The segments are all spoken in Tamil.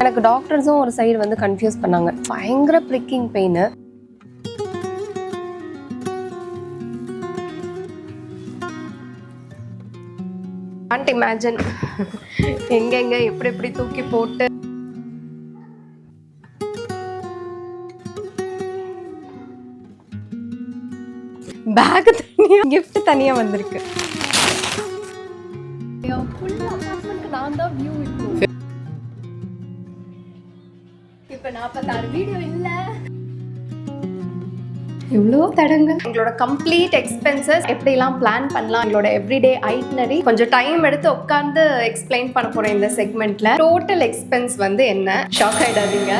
எனக்கு டாக்டர்ஸும் ஒரு சைடு வந்து கன்ஃபியூஸ் பண்ணாங்க. பயங்கர ப்ரிக்கிங் பெயின். காண்ட் இமேஜின் எங்கெங்க எப்படி எப்படி தூக்கி போட்டு பேக் தனியா கிஃப்ட் தனியா வந்திருக்கு. நான் தான் வியூ இப்ப 46 வீடியோ இல்ல, எவ்வளோ தடங்க. எங்களோட கம்ப்ளீட் எக்ஸ்பென்சஸ் எப்படிலாம் பிளான் பண்ணலாம், எங்களோட எவ்ரிடே ஐட்னரி கொஞ்சம் டைம் எடுத்து உட்காந்து எக்ஸ்பிளைன் பண்ண போறேன் இந்த செக்மெண்ட்ல. டோட்டல் எக்ஸ்பென்ஸ் வந்து என்ன, ஷாக் ஆயிடாதீங்க.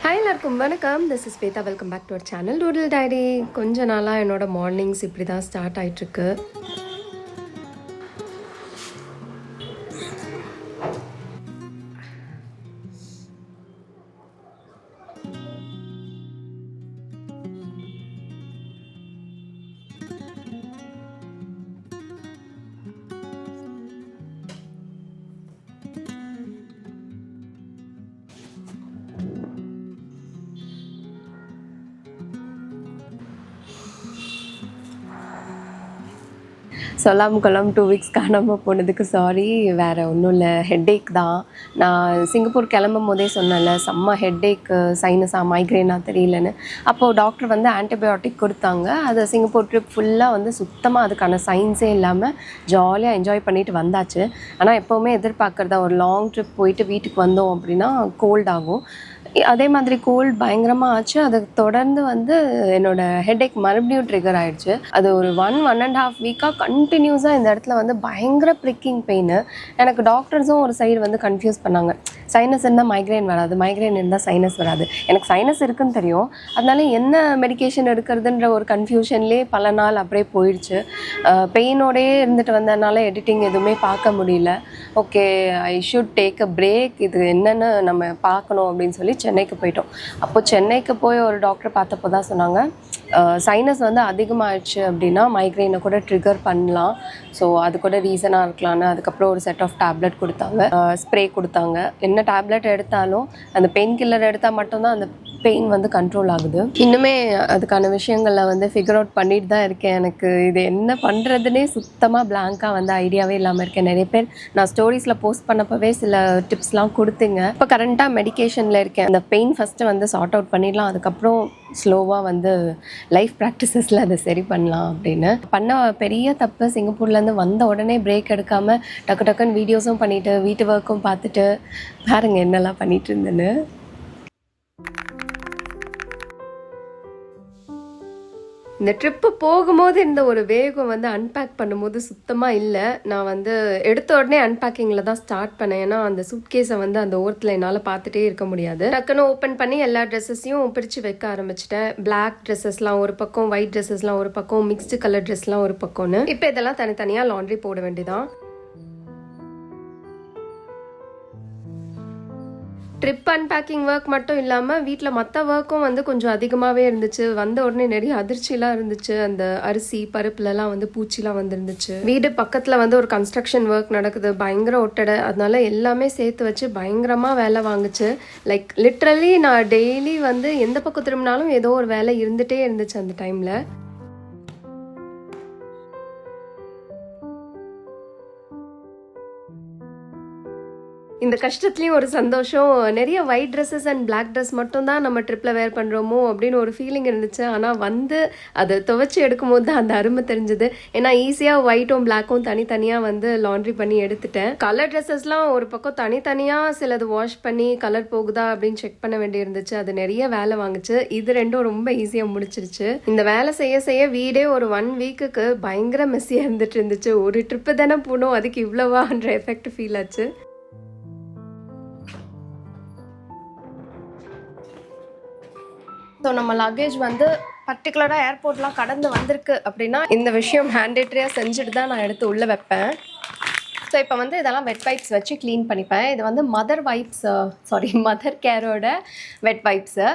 ஹாய் எல்லாருக்கும் வணக்கம், this is Shweta. Welcome back to our channel doodle diary. கொஞ்ச நாளாக என்னோட மார்னிங்ஸ் இப்படி தான் ஸ்டார்ட் ஆகிட்டுருக்கு. சொல்லாமல் கொள்ளாமல் 2 வீக்ஸ் காணாமல் போனதுக்கு சாரி. வேறு ஒன்றும் இல்லை, ஹெட்டேக் தான். நான் சிங்கப்பூர் கிளம்பும் போதே சொன்னேன்ல, செம்ம ஹெட்டேக்கு, சைனஸா மைக்ரேனா தெரியலன்னு. அப்போது டாக்டர் வந்து ஆன்டிபயோட்டிக் கொடுத்தாங்க. அது சிங்கப்பூர் ட்ரிப் ஃபுல்லாக வந்து சுத்தமாக அதுக்கான சைன்ஸே இல்லாமல் ஜாலியாக என்ஜாய் பண்ணிட்டு வந்தாச்சு. ஆனால் எப்போவுமே எதிர்பார்க்குறதா, ஒரு லாங் ட்ரிப் போயிட்டு வீட்டுக்கு வந்தோம் அப்படின்னா கோல்ட் ஆகும். அதே மாதிரி கோல்டு பயங்கரமாக ஆச்சு. அதை தொடர்ந்து வந்து என்னோடய ஹெட்டேக் மறுபடியும் ட்ரிகர் ஆகிடுச்சு. அது ஒரு 1.5 வீக்காக கண்டினியூஸாக இந்த இடத்துல வந்து பயங்கர ப்ரிக்கிங் பெயின். எனக்கு டாக்டர்ஸும் ஒரு சைடு வந்து கன்ஃபியூஸ் பண்ணாங்க. சைனஸ் இருந்தால் மைக்ரைன் வராது, மைக்ரைன் இருந்தால் சைனஸ் வராது. எனக்கு சைனஸ் இருக்குதுன்னு தெரியும், அதனால என்ன மெடிக்கேஷன் எடுக்கிறதுன்ற ஒரு கன்ஃபியூஷன்லேயே பல நாள் அப்படியே போயிடுச்சு. பெயினோடையே இருந்துட்டு வந்ததுனால எடிட்டிங் எதுவுமே பார்க்க முடியல. Okay, I should take a break, இது என்னென்னு நம்ம பார்க்கணும் அப்படின்னு சொல்லி சென்னைக்கு போயிட்டோம். அப்போது சென்னைக்கு போய் ஒரு டாக்டர் பார்த்தப்போ தான் சொன்னாங்க, சைனஸ் வந்து அதிகமாகிடுச்சு அப்படின்னா மைக்ரைனை கூட ட்ரிகர் பண்ணலாம், ஸோ அது கூட ரீசனாக இருக்கலான்னு. அதுக்கப்புறம் ஒரு செட் ஆஃப் டேப்லெட் கொடுத்தாங்க, ஸ்ப்ரே கொடுத்தாங்க. என்ன டேப்லெட் எடுத்தாலும் அந்த பெயின் கில்லர் எடுத்தால் மட்டும்தான் அந்த பெயின் வந்து கண்ட்ரோல் ஆகுது. இன்னுமே அதுக்கான விஷயங்களில் வந்து ஃபிகர் அவுட் பண்ணிட்டு தான் இருக்கேன். எனக்கு இது என்ன பண்ணுறதுனே சுத்தமாக பிளாங்காக வந்து ஐடியாவே இல்லாமல் இருக்கேன். நிறைய பேர் நான் ஸ்டோரிஸில் போஸ்ட் பண்ணப்பவே சில டிப்ஸ்லாம் கொடுத்துங்க. இப்போ கரண்ட்டாக மெடிக்கேஷனில் இருக்கேன். அந்த பெயின் ஃபஸ்ட்டு வந்து சார்ட் அவுட் பண்ணிடலாம், அதுக்கப்புறம் ஸ்லோவாக வந்து லைஃப் ப்ராக்டிசஸில் அதை சரி பண்ணலாம் அப்படின்னு. பண்ண பெரிய தப்பு, சிங்கப்பூர்லேருந்து வந்த உடனே பிரேக் எடுக்காமல் டக்கு டக்குன்னு வீடியோஸும் பண்ணிவிட்டு வீட்டு ஒர்க்கும் பார்த்துட்டு பாருங்க என்னெல்லாம் பண்ணிகிட்டு இருந்தேன்னு. இந்த ட்ரிப்பு போகும்போது இந்த ஒரு வேகம் வந்து அன்பேக் பண்ணும்போது சுத்தமாக இல்லை. நான் வந்து எடுத்த உடனே அன்பேக்கிங்கில் தான் ஸ்டார்ட் பண்ணேன். ஏன்னா அந்த சூட்கேஸை வந்து அந்த ஓரத்தில் என்னால் பார்த்துட்டே இருக்க முடியாது. டக்குன்னு ஓப்பன் பண்ணி எல்லா ட்ரெஸ்ஸஸையும் பிரித்து வைக்க ஆரம்பிச்சிட்டேன். பிளாக் ட்ரெஸ்ஸஸ்லாம் ஒரு பக்கம், ஒயிட் ட்ரெஸ்ஸஸ்லாம் ஒரு பக்கம், மிக்ஸ்டு கலர் ட்ரெஸ்லாம் ஒரு பக்கம்னு. இப்போ இதெல்லாம் தனித்தனியாக லாண்ட்ரி போட வேண்டியதான். ட்ரிப் அன்பேக்கிங் ஒர்க் மட்டும் இல்லாமல் வீட்டில் மற்ற ஒர்க்கும் வந்து கொஞ்சம் அதிகமாகவே இருந்துச்சு. வந்த உடனே நிறைய அதிர்ச்சிலாம் இருந்துச்சு. அந்த அரிசி பருப்புலலாம் வந்து பூச்சிலாம் வந்துருந்துச்சு. வீடு பக்கத்தில் வந்து ஒரு கன்ஸ்ட்ரக்ஷன் ஒர்க் நடக்குது, பயங்கர ஒட்டடை. அதனால எல்லாமே சேர்த்து வச்சு பயங்கரமாக வேலை வாங்குச்சு. லைக் லிட்ரலி நான் டெய்லி வந்து எந்த பக்கம் திரும்பினாலும் ஏதோ ஒரு வேலை இருந்துகிட்டே இருந்துச்சு அந்த டைமில். இந்த கஷ்டத்துலேயும் ஒரு சந்தோஷம். நிறைய white dresses and black dress மட்டும் தான் நம்ம ட்ரிப்பில் வேர் பண்ணுறோமோ அப்படின்னு ஒரு ஃபீலிங் இருந்துச்சு. ஆனால் வந்து அதை துவைச்சி எடுக்கும் போது தான் அந்த அருமை தெரிஞ்சுது. ஏன்னா ஈஸியாக ஒயிட்டும் பிளாக்கும் தனித்தனியாக வந்து லாண்ட்ரி பண்ணி எடுத்துட்டேன். கலர் ட்ரெஸ்ஸஸ்லாம் ஒரு பக்கம் தனித்தனியாக சிலது வாஷ் பண்ணி கலர் போகுதா அப்படின்னு செக் பண்ண வேண்டி இருந்துச்சு. அது நிறைய வேலை வாங்குச்சு. இது ரெண்டும் ரொம்ப ஈஸியாக முடிச்சிருச்சு. இந்த வேலை செய்ய செய்ய வீடே ஒரு 1 வீக்குக்கு பயங்கர மெஸ்ஸியாக இருந்துச்சு. ஒரு ட்ரிப்பு தானே போனோம், அதுக்கு இவ்வளவான்ற எஃபெக்ட் ஃபீல் ஆச்சு. ஸோ நம்ம லக்கேஜ் வந்து பர்டிகுலராக ஏர்போர்ட்லாம் கடந்து வந்திருக்கு அப்படின்னா இந்த விஷயம் மேண்டேட்டரியாக செஞ்சுட்டு தான் நான் எடுத்து உள்ளே வைப்பேன். ஸோ இப்போ வந்து இதெல்லாம் வெட் வைப்ஸ் வச்சு க்ளீன் பண்ணிப்பேன். இது வந்து மதர் கேரோட வெட் வைப்ஸு.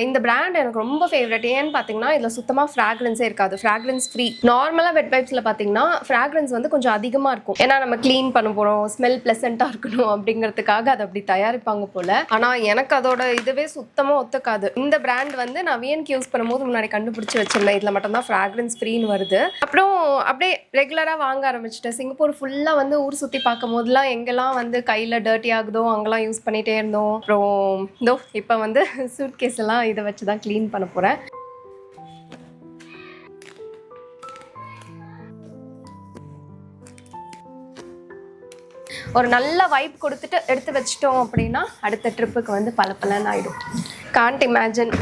இந்த பிராண்ட் எனக்கு ரொம்ப ஃபேவரட். ஏன்னு பார்த்தீங்கன்னா இதில் சுத்தமாக ஃப்ராக்ரன்ஸே இருக்காது, ஃப்ராக்ரன்ஸ் ஃப்ரீ. நார்மலாக வெட் வைப்ஸில் பார்த்தீங்கன்னா ஃப்ராக்ரன்ஸ் வந்து கொஞ்சம் அதிகமாக இருக்கும். ஏன்னா நம்ம க்ளீன் பண்ண போகிறோம், ஸ்மெல் ப்ளசண்ட்டாக இருக்கணும் அப்படிங்கிறதுக்காக அதை அப்படி தயாரிப்பாங்க போல். ஆனால் எனக்கு அதோட இதுவே சுத்தமாக ஒத்துக்காது. இந்த பிராண்ட் வந்து நான் விஎன்க்கு யூஸ் பண்ணும்போது முன்னாடி கண்டுபிடிச்சி வச்சிருந்தேன். இதில் மட்டும்தான் ஃப்ராக்ரன்ஸ் ஃப்ரீன்னு வருது. அப்புறம் அப்படியே ரெகுலராக வாங்க ஆரம்பிச்சிட்டேன். சிங்கப்பூர் ஃபுல்லாக வந்து ஊர் சுற்றி பார்க்கும் போதெல்லாம் எங்கெல்லாம் வந்து கையில் டர்ட்டி ஆகுதோ அங்கெல்லாம் யூஸ் பண்ணிகிட்டே இருந்தோம். அப்புறம் இப்போ வந்து சூட் கேஸ் எல்லாம் இதை வச்சு தான் க்ளீன் பண்ண போகிறேன். ஒரு நல்ல வைப் கொடுத்துட்டு எடுத்து வச்சிட்டோம் அப்படின்னா அடுத்த ட்ரிப்புக்கு வந்து பலன்னு ஆகிடும். காண்ட் இமேஜின்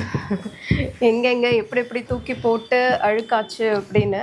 எங்கெங்கே எப்படி தூக்கி போட்டு அழுக்காச்சு அப்படின்னு.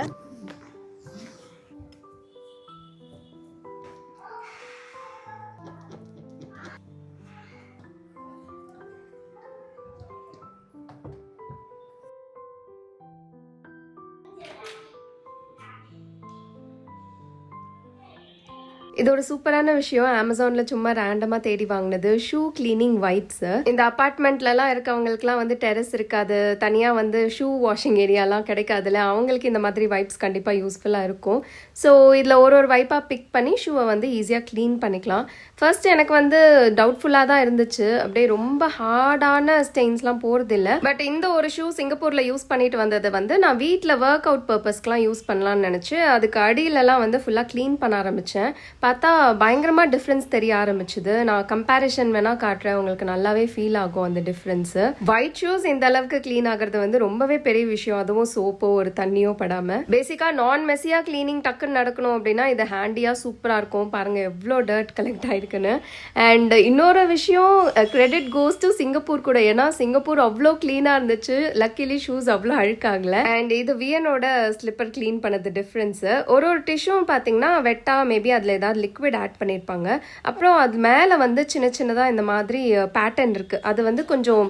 இது ஒரு சூப்பரான விஷயம். அமேசான்ல சும்மா ரேண்டமாக தேடி வாங்கினது ஷூ கிளீனிங் வைப்ஸு. இந்த அப்பார்ட்மெண்ட்லலாம் இருக்கவங்களுக்குலாம் வந்து டெரஸ் இருக்காது, தனியாக வந்து ஷூ வாஷிங் ஏரியாலாம் கிடைக்காதுல்ல, அவங்களுக்கு இந்த மாதிரி வைப்ஸ் கண்டிப்பாக யூஸ்ஃபுல்லாக இருக்கும். ஸோ இதில் ஒரு வைப்பாக பிக் பண்ணி ஷூவை வந்து ஈஸியாக க்ளீன் பண்ணிக்கலாம். ஃபர்ஸ்ட் எனக்கு வந்து டவுட்ஃபுல்லாக தான் இருந்துச்சு, அப்படியே ரொம்ப ஹார்டான ஸ்டெயின்ஸ்லாம் போகிறதில்ல. பட் இந்த ஒரு ஷூ சிங்கப்பூரில் யூஸ் பண்ணிட்டு வந்தது வந்து நான் வீட்டில் ஒர்க் அவுட் பர்பஸ்க்கெலாம் யூஸ் பண்ணலான்னு நினச்சி அதுக்கு அடியிலலாம் வந்து ஃபுல்லாக க்ளீன் பண்ண ஆரம்பித்தேன். பார்த்தா பயங்கரமாக டிஃப்ரென்ஸ் தெரிய ஆரம்பிச்சுது. நான் கம்பேரிஷன் வேணால் காட்டுறேன், உங்களுக்கு நல்லாவே ஃபீல் ஆகும் அந்த டிஃப்ரென்ஸு. ஒயிட் ஷூஸ் இந்த அளவுக்கு க்ளீன் ஆகிறது வந்து ரொம்பவே பெரிய விஷயம், அதுவும் சோப்போ ஒரு தண்ணியோ படாமல். பேசிக்காக நான் மெஸ்ஸியாக க்ளீனிங் டக்குன்னு நடக்கணும் அப்படின்னா இது ஹேண்டியாக சூப்பராக இருக்கும். பாருங்கள் எவ்வளோ டர்ட் கலெக்ட் ஆகிருக்குன்னு. அண்ட் இன்னொரு விஷயம், கிரெடிட் கோஸ் டு சிங்கப்பூர் கூட. ஏன்னா சிங்கப்பூர் அவ்வளோ க்ளீனாக இருந்துச்சு, லக்கிலி ஷூஸ் அவ்வளோ அழுக்காகலை. அண்ட் இது வியனோட ஸ்லிப்பர் க்ளீன் பண்ணது டிஃப்ரென்ஸு. ஒரு டிஷ்யூம் பார்த்தீங்கன்னா வெட்டா மேபி அதில் ஏதாவது லிக்விட் ஆட் பண்ணியிருப்பாங்க. அப்புறம் அது மேலே வந்து சின்னதாக இந்த மாதிரி பேட்டர்ன் இருக்குது. அது வந்து கொஞ்சம்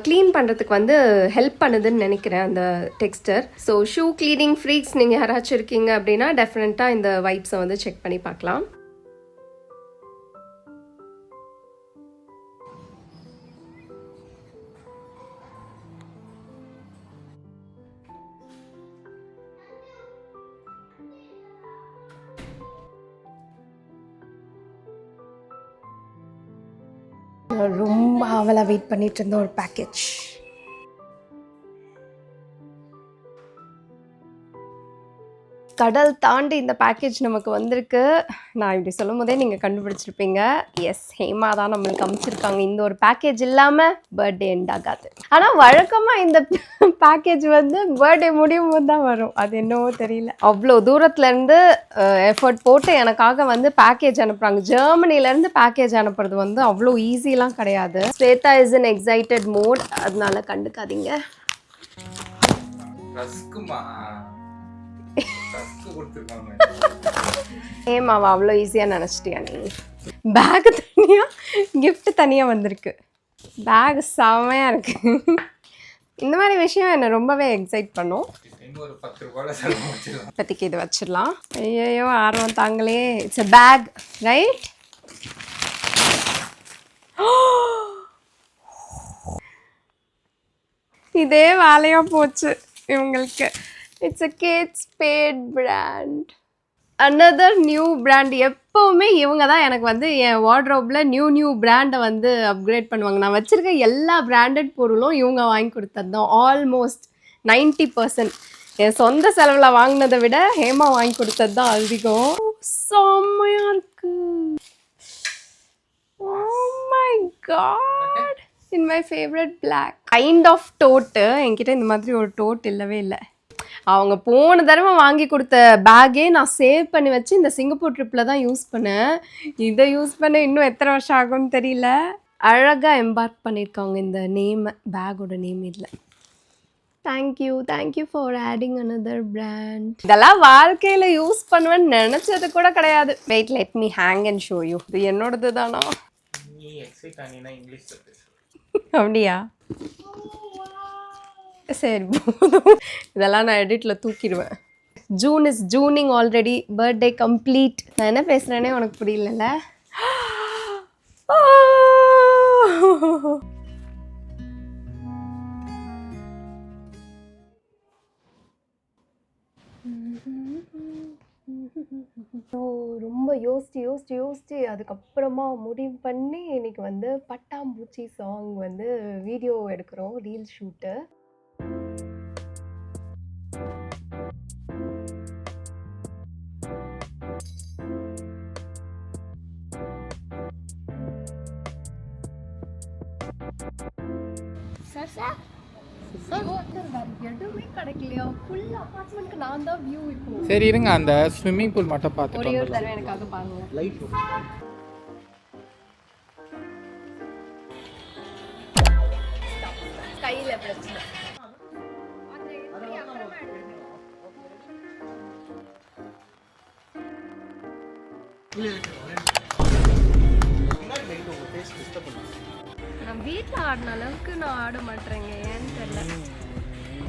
க்ளீன் பண்ணுறதுக்கு வந்து ஹெல்ப் பண்ணுதுன்னு நினைக்கிறேன் அந்த Dexter. So shoe cleaning freaks நீங்கள் யாராச்சும் இருக்கீங்க அப்படின்னா டெஃபினட்டாக இந்த வைப்ஸை வந்து செக் பண்ணி பார்க்கலாம். ரொம்ப ஆவலாக வெயிட் பண்ணிட்டு இருந்த ஒரு பேக்கேஜ். கடல் தாண்டி இந்த பேக்கேஜ் நமக்கு வந்திருக்கு. நான் இப்படி சொல்லும் போதே நீங்கள் கண்டுபிடிச்சிருப்பீங்க. எஸ், ஹேமா தான் நம்மளுக்கு அமைச்சிருக்காங்க. இந்த ஒரு பேக்கேஜ் இல்லாமல் பர்த்டே எண்ட் ஆகாது. ஆனால் வழக்கமாக இந்த பேக்கேஜ் வந்து பர்த்டே முடியும் போது தான் வரும். அது என்னவோ தெரியல, அவ்வளோ தூரத்துலேருந்து எஃபர்ட் போட்டு எனக்காக வந்து பேக்கேஜ் அனுப்புகிறாங்க. ஜெர்மனிலேருந்து பேக்கேஜ் அனுப்புறது வந்து அவ்வளோ ஈஸிலாம் கிடையாது. Shweta is in excited mode, அதனால கண்டுக்காதீங்க. ஏமாவா அவ்வளோ ஈஸியாக நினச்சிட்டியா நீ? பேக் தனியாக, கிஃப்ட் தனியாக வந்திருக்கு. பேக் செமையாக இருக்கு. இந்த மாதிரி விஷயம் என்னை ரொம்பவே எக்ஸைட் பண்ணும். இப்போதைக்கு இது வச்சிடலாம். ஐயோ ஆர்வம் தாங்களே. It's a pack, right? இதே வேலையாக போச்சு இவங்களுக்கு. It's a Kate Spade brand, another new brand. எப்போவுமே இவங்க தான் எனக்கு வந்து என் வார்ட்ரோப்பில் நியூ பிராண்டை வந்து அப்கிரேட் பண்ணுவாங்க. நான் வச்சுருக்க எல்லா பிராண்டட் பொருளும் இவங்க வாங்கி கொடுத்தது தான். ஆல்மோஸ்ட் 90%. என் சொந்த செலவில் வாங்கினதை விட ஹேமா வாங்கி கொடுத்தது தான் அதிகம். செம்மையாக இருக்கு. My god, in my favourite black kind of tote. என்கிட்ட இந்த மாதிரி ஒரு டோட் இல்லவே இல்லை. அவங்க போன தடவை வாங்கி கொடுத்த பேக்கே நான் சேவ் பண்ணி வச்சு இந்த சிங்கப்பூர் ட்ரிப்பில் தான் யூஸ் பண்ணேன். இதை யூஸ் பண்ண இன்னும் எத்தனை வருஷம் ஆகும்னு தெரியல. அழகாக எம்பார்க் பண்ணியிருக்காங்க இந்த நேம், பேக்கோட நேம் இதில். Thank you for adding another brand. இதெல்லாம் வாழ்க்கையில் யூஸ் பண்ணுவேன்னு நினச்சது கூட கிடையாது. Wait, let me hang and show you. இது என்னோடது தானா? அப்படியா? சரி போதும், இதெல்லாம் நான் எடிட்டில் தூக்கிடுவேன். ஜூன் இஸ் ஜூனிங் ஆல்ரெடி, பர்த்டே கம்ப்ளீட். நான் என்ன பேசுகிறேனே உனக்கு புரியலல்ல? ரொம்ப யோசிச்சு அதுக்கப்புறமா முடிவு பண்ணி இன்னைக்கு வந்து பட்டாம்பூச்சி சாங் வந்து வீடியோ எடுக்கிறோம், ரீல் ஷூட்டு. எதுவுமே கிடைக்கலையா? ஃபுல் அபார்ட்மெண்ட்க்கு நான் தான் வியூ இப்போ. சரி இருங்க, அந்த ஸ்விம்மிங் பூல் மட்டும் பார்த்துட்டு ஒரே ஒரு தடவை எனக்காக பாருங்க. லைட் கையில பிரச்சனை. நான் வீட்டில் ஆடின அளவுக்கு நான் ஆட மாட்டேறேங்க, ஏன்னு தெரியல.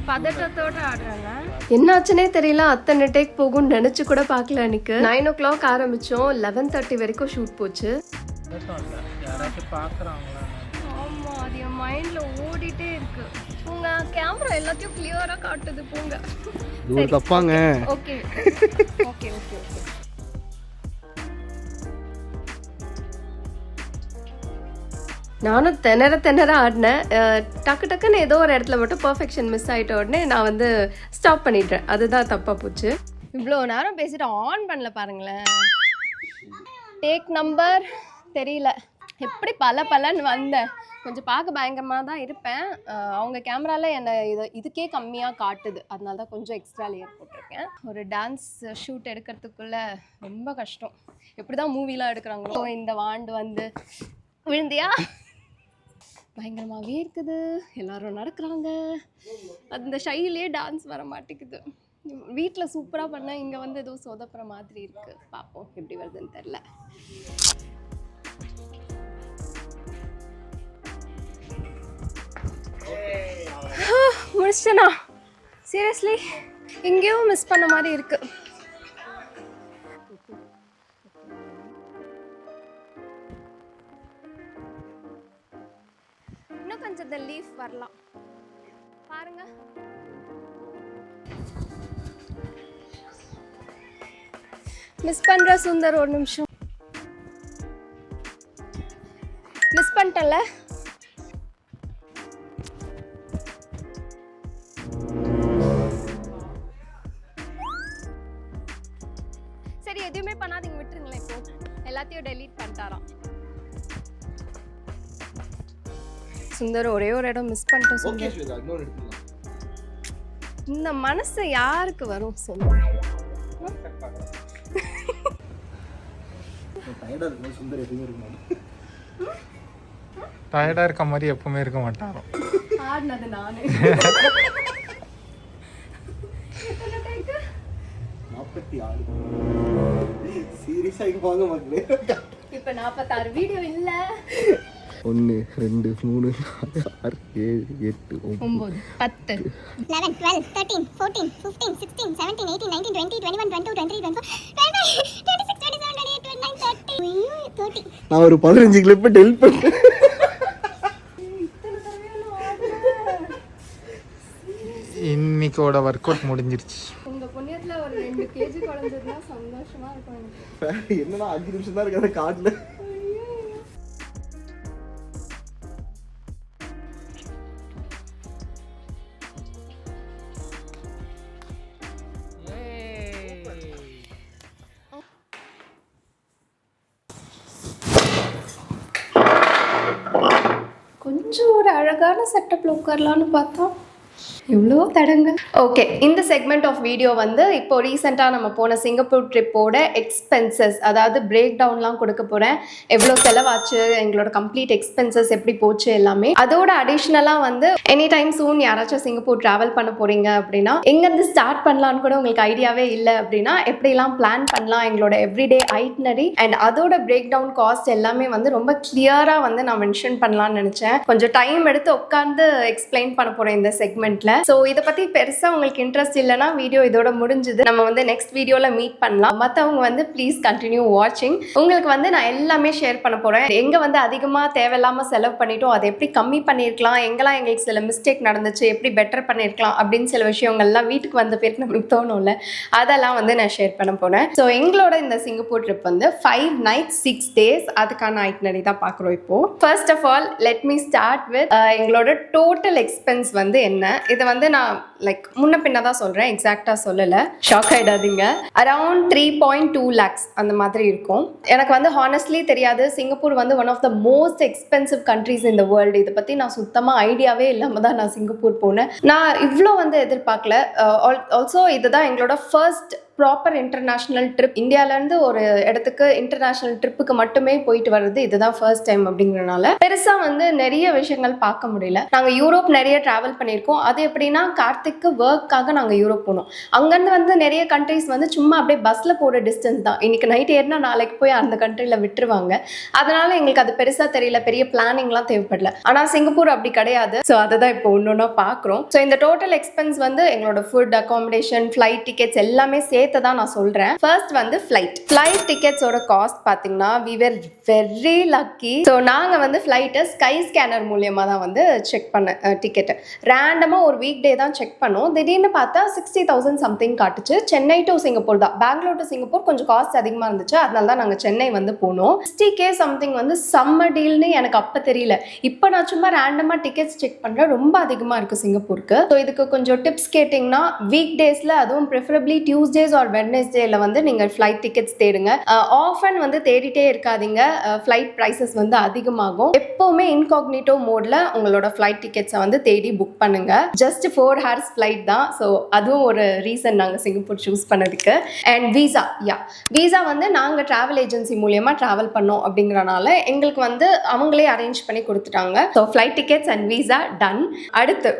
பதட்டத்தோட ஆடுறாங்க. என்னாச்சுன்னே தெரியல. அத்தனை டேக் போகும்னு நினைச்சு கூட பார்க்கல. அன்னைக்கு 9 o'clock ஆரம்பிச்சோம், 11:30 வரைக்கும் ஷூட் போச்சு. ஆமா, அது என் மைண்ட்ல ஓடிட்டே இருக்கு. உங்க கேமரா எல்லாத்தையும் கிளியரா காட்டுது. போங்க. ஓகே. நானும் திணற ஆடினேன். டக்குன்னு ஏதோ ஒரு இடத்துல மட்டும் பர்ஃபெக்ஷன் மிஸ் ஆகிட்ட உடனே நான் வந்து ஸ்டாப் பண்ணிட்டேன். அதுதான் தப்பாக போச்சு. இவ்வளோ நேரம் பேசிட்டு ஆன் பண்ணல பாருங்களேன். டேக் நம்பர் தெரியல, எப்படி பலன்னு வந்தேன். கொஞ்சம் பார்க்க பயங்கரமாக தான் இருப்பேன். அவங்க கேமராவில் என்னை இதுக்கே கம்மியாக காட்டுது. அதனால தான் கொஞ்சம் எக்ஸ்ட்ரா லேயர் போட்டிருக்கேன். ஒரு டான்ஸ் ஷூட் எடுக்கிறதுக்குள்ளே ரொம்ப கஷ்டம். எப்படி தான் மூவிலாம் எடுக்கிறாங்களோ. இந்த வாண்டு வந்து விழுந்தியா? பயங்கரமாகவே இருக்குது. எல்லாரும் நடக்கிறாங்க. அந்த ஷைலே டான்ஸ் வர மாட்டேங்குது. வீட்டில் சூப்பராக பண்ணேன், இங்கே வந்து ஏதோ சொதப்புற மாதிரி இருக்குது. பார்ப்போம் எப்படி வருதுன்னு தெரில. முடிச்சிட்டேனா? சீரியஸ்லி எங்கேயும் மிஸ் பண்ண மாதிரி இருக்குது. கொஞ்சம் இந்த லீஃப் வரலாம் பாருங்க. மிஸ் பண்ற சுந்தர், ஒரு நிமிஷம். மிஸ் பண்ணிட்டல. சரி, எதுவுமே பண்ணாதீங்க, விட்டுருங்களேன். இப்போ எல்லாத்தையும் டெலீட் பண்ணிட்டாராம் சுந்தர். ஒரே ஒரு இடம் மிஸ் பண்ணிட்டேன் சுந்தர். இந்த மனசு யாருக்கு வரும் சுந்தர்? டயர்டா இருக்க மாதிரி எப்பவுமே இருக்க மாட்டாரோ. ஆடுனது நானே. 46 சீரியஸா இங்க வாங்க மக்களே. இப்ப 46 வீடியோ இல்ல. 1 2 3 4 6 7 8 9 10 11 12 13 14 15 16 17 18 19 20 21 22 23 24 25 26 27 28 29 30. நான் ஒரு 15 கிளிப் டெலிட் பண்ணேன். இன்னைக்கோட ஒர்க் அவுட் முடிஞ்சிருச்சு. உங்க புண்ணியத்துல ஒரு 2 kg குறைஞ்சதுன்னா சந்தோஷமா இருக்கும் எனக்கு. என்னன்னா 5 நிமிஷம் தான் இருக்கு அந்த கார்ட்ல. கொஞ்சம் ஒரு அழகான செட்டப்பில் உட்காரலான்னு பார்த்தா எவ்வளோ தடங்க. ஓகே, இந்த செக்மெண்ட் ஆஃப் வீடியோ வந்து இப்போ ரீசெண்டாக நம்ம போன சிங்கப்பூர் ட்ரிப்போட எக்ஸ்பென்சஸ், அதாவது பிரேக் டவுன்லாம் கொடுக்க போகிறேன். எவ்வளோ செலவாச்சு, எங்களோட கம்ப்ளீட் எக்ஸ்பென்சஸ் எப்படி போச்சு எல்லாமே. அதோட அடிஷ்னலாக வந்து எனி டைம் சூன் யாராச்சும் சிங்கப்பூர் ட்ராவல் பண்ண போகிறீங்க அப்படின்னா எங்கேருந்து ஸ்டார்ட் பண்ணலான்னு கூட உங்களுக்கு ஐடியாவே இல்லை அப்படின்னா எப்படிலாம் பிளான் பண்ணலாம், எங்களோட எவ்ரிடே ஐட்னரி அண்ட் அதோட பிரேக் டவுன் காஸ்ட் எல்லாமே வந்து ரொம்ப கிளியராக வந்து நான் மென்ஷன் பண்ணலான்னு நினச்சேன். கொஞ்சம் டைம் எடுத்து உட்காந்து எக்ஸ்பிளைன் பண்ண போகிறேன் இந்த செக்மெண்ட்டில். ஸோ இதை பற்றி பெருசாக உங்களுக்கு இன்ட்ரெஸ்ட் இல்லைன்னா வீடியோ இதோட முடிஞ்சுது. நம்ம வந்து நெக்ஸ்ட் வீடியோவில் மீட் பண்ணலாம். மற்றவங்க வந்து ப்ளீஸ் கண்டினியூ வாட்சிங். உங்களுக்கு வந்து நான் எல்லாமே ஷேர் பண்ண போகிறேன். எங்கே வந்து அதிகமாக தேவையில்லாமல் செலவு பண்ணிட்டோம், அதை எப்படி கம்மி பண்ணியிருக்கலாம், எங்கெல்லாம் எங்களுக்கு சில மிஸ்டேக் நடந்துச்சு, எப்படி பெட்டர் பண்ணியிருக்கலாம் அப்படின்னு சில விஷயங்கள்லாம் வீட்டுக்கு வந்த பேருக்கு நம்மளுக்கு தோணும்ல, அதெல்லாம் வந்து நான் ஷேர் பண்ண போகிறேன். ஸோ எங்களோட இந்த சிங்கப்பூர் ட்ரிப் வந்து 5 nights 6 days அதுக்கான ஐட்னரி தான் பார்க்குறோம். இப்போது first of all let me start with எங்களோட டோட்டல் எக்ஸ்பென்ஸ் வந்து என்ன. இதை வந்து நான் லைக் முன்ன பின்ன தான் சொல்கிறேன், எக்ஸாக்டாக சொல்லலை, ஷாக் ஆகிடாதீங்க. அரவுண்ட் 3.2 lakhs அந்த மாதிரி இருக்கும். எனக்கு வந்து ஹானஸ்ட்லி தெரியாது சிங்கப்பூர் வந்து one of the most expensive countries in the world. இதை பற்றி நான் சுத்தமாக ஐடியாவே இல்லாமல் தான் நான் சிங்கப்பூர் போனேன். நான் இவ்வளோ வந்து எதிர்பார்க்கல. ஆல்சோ இதுதான் எங்களோட ஃபர்ஸ்ட் ப்ராப்பர் இன்டர்நேஷ்னல் ட்ரிப். இந்தியாவிலேருந்து ஒரு இடத்துக்கு இன்டர்நேஷ்னல் ட்ரிப்புக்கு மட்டுமே போயிட்டு வர்றது இதுதான் ஃபர்ஸ்ட் டைம். அப்படிங்கிறனால பெருசாக வந்து நிறைய விஷயங்கள் பார்க்க முடியல. நாங்கள் யூரோப் நிறைய ட்ராவல் பண்ணியிருக்கோம். அது எப்படின்னா கார்த்திக்கு ஒர்க்காக நாங்கள் யூரோப் போனோம். அங்கேருந்து வந்து நிறைய கண்ட்ரிஸ் வந்து சும்மா அப்படியே பஸ்ஸில் போகிற டிஸ்டன்ஸ் தான். இன்னைக்கு நைட் ஏறினா நாளைக்கு போய் அந்த கண்ட்ரியில் விட்டுருவாங்க. அதனால எங்களுக்கு அது பெருசாக தெரியல, பெரிய பிளானிங்லாம் தேவைப்படல. ஆனால் சிங்கப்பூர் அப்படி கிடையாது. ஸோ அதை தான் இப்போ ஒன்று ஒன்றா பார்க்குறோம். ஸோ இந்த டோட்டல் எக்ஸ்பென்ஸ் வந்து எங்களோட ஃபுட், அகாமடேஷன், ஃப்ளைட் டிக்கெட்ஸ் எல்லாமே சேர்த்து தான் நான் சொல்றேன். ஃபர்ஸ்ட் வந்து ஃப்ளைட் டிக்கெட்ஸோட காஸ்ட் பாத்தீங்கன்னா we were very lucky. So நாங்க வந்து ஃப்ளைட்டை ஸ்கை ஸ்கேனர் மூலியமா தான் வந்து செக் பண்ண டிக்கெட். ரேண்டமா ஒரு வீக் டே தான் செக் பண்ணோம். திடீர்னு பார்த்தா 60,000 சம்திங் காட்டுச்சு. சென்னை டு சிங்கப்பூர் தான். பெங்களூர் டு சிங்கப்பூர் கொஞ்சம் காஸ்ட் அதிகமா இருந்துச்சு, அதனால தான் நாங்க சென்னை வந்து போனோம். 60K சம்திங் வந்து செம்ம டீல்னு எனக்கு அப்ப தெரியல. இப்போ நான் சும்மா ரேண்டமா டிக்கெட்ஸ் செக் பண்றேன், ரொம்ப அதிகமா இருக்கு சிங்கப்பூருக்கு. ஸோ இதுக்கு கொஞ்சம் டிப்ஸ் கேட்டிங்கன்னா வீக் டேஸ்ல, அதுவும் ப்ரிஃபரபிளி டியூஸ்டேஸ் ஆர் வெட்னஸ்டேல வந்து நீங்கள் ஃப்ளைட் டிக்கெட்ஸ் தேடுங்க. ஆஃபன் வந்து தேடிட்டே இருக்காதீங்க, ஃப்ளைட் ப்ரைஸஸ் வந்து அதிகமாகும். எப்போவுமே இன்காக்னிட்டோ மோட்ல உங்களோட ஃப்ளைட் டிக்கெட்ஸை வந்து தேடி புக் பண்ணுங்க. ஜஸ்ட் 4 hours ஃப்ளைட் தான். ஸோ அதுவும் ஒரு ரீசன் நாங்கள் சிங்கப்பூர் சூஸ் பண்ணதுக்கு. அண்ட் வீசா வந்து நாங்கள் ட்ராவல் ஏஜென்சி மூலியமாக ட்ராவல் பண்ணோம் அப்படிங்கிறனால எங்களுக்கு வந்து அவங்களே அரேஞ்ச் பண்ணி கொடுத்துட்டாங்க. So flight tickets and visa done. அடுத்து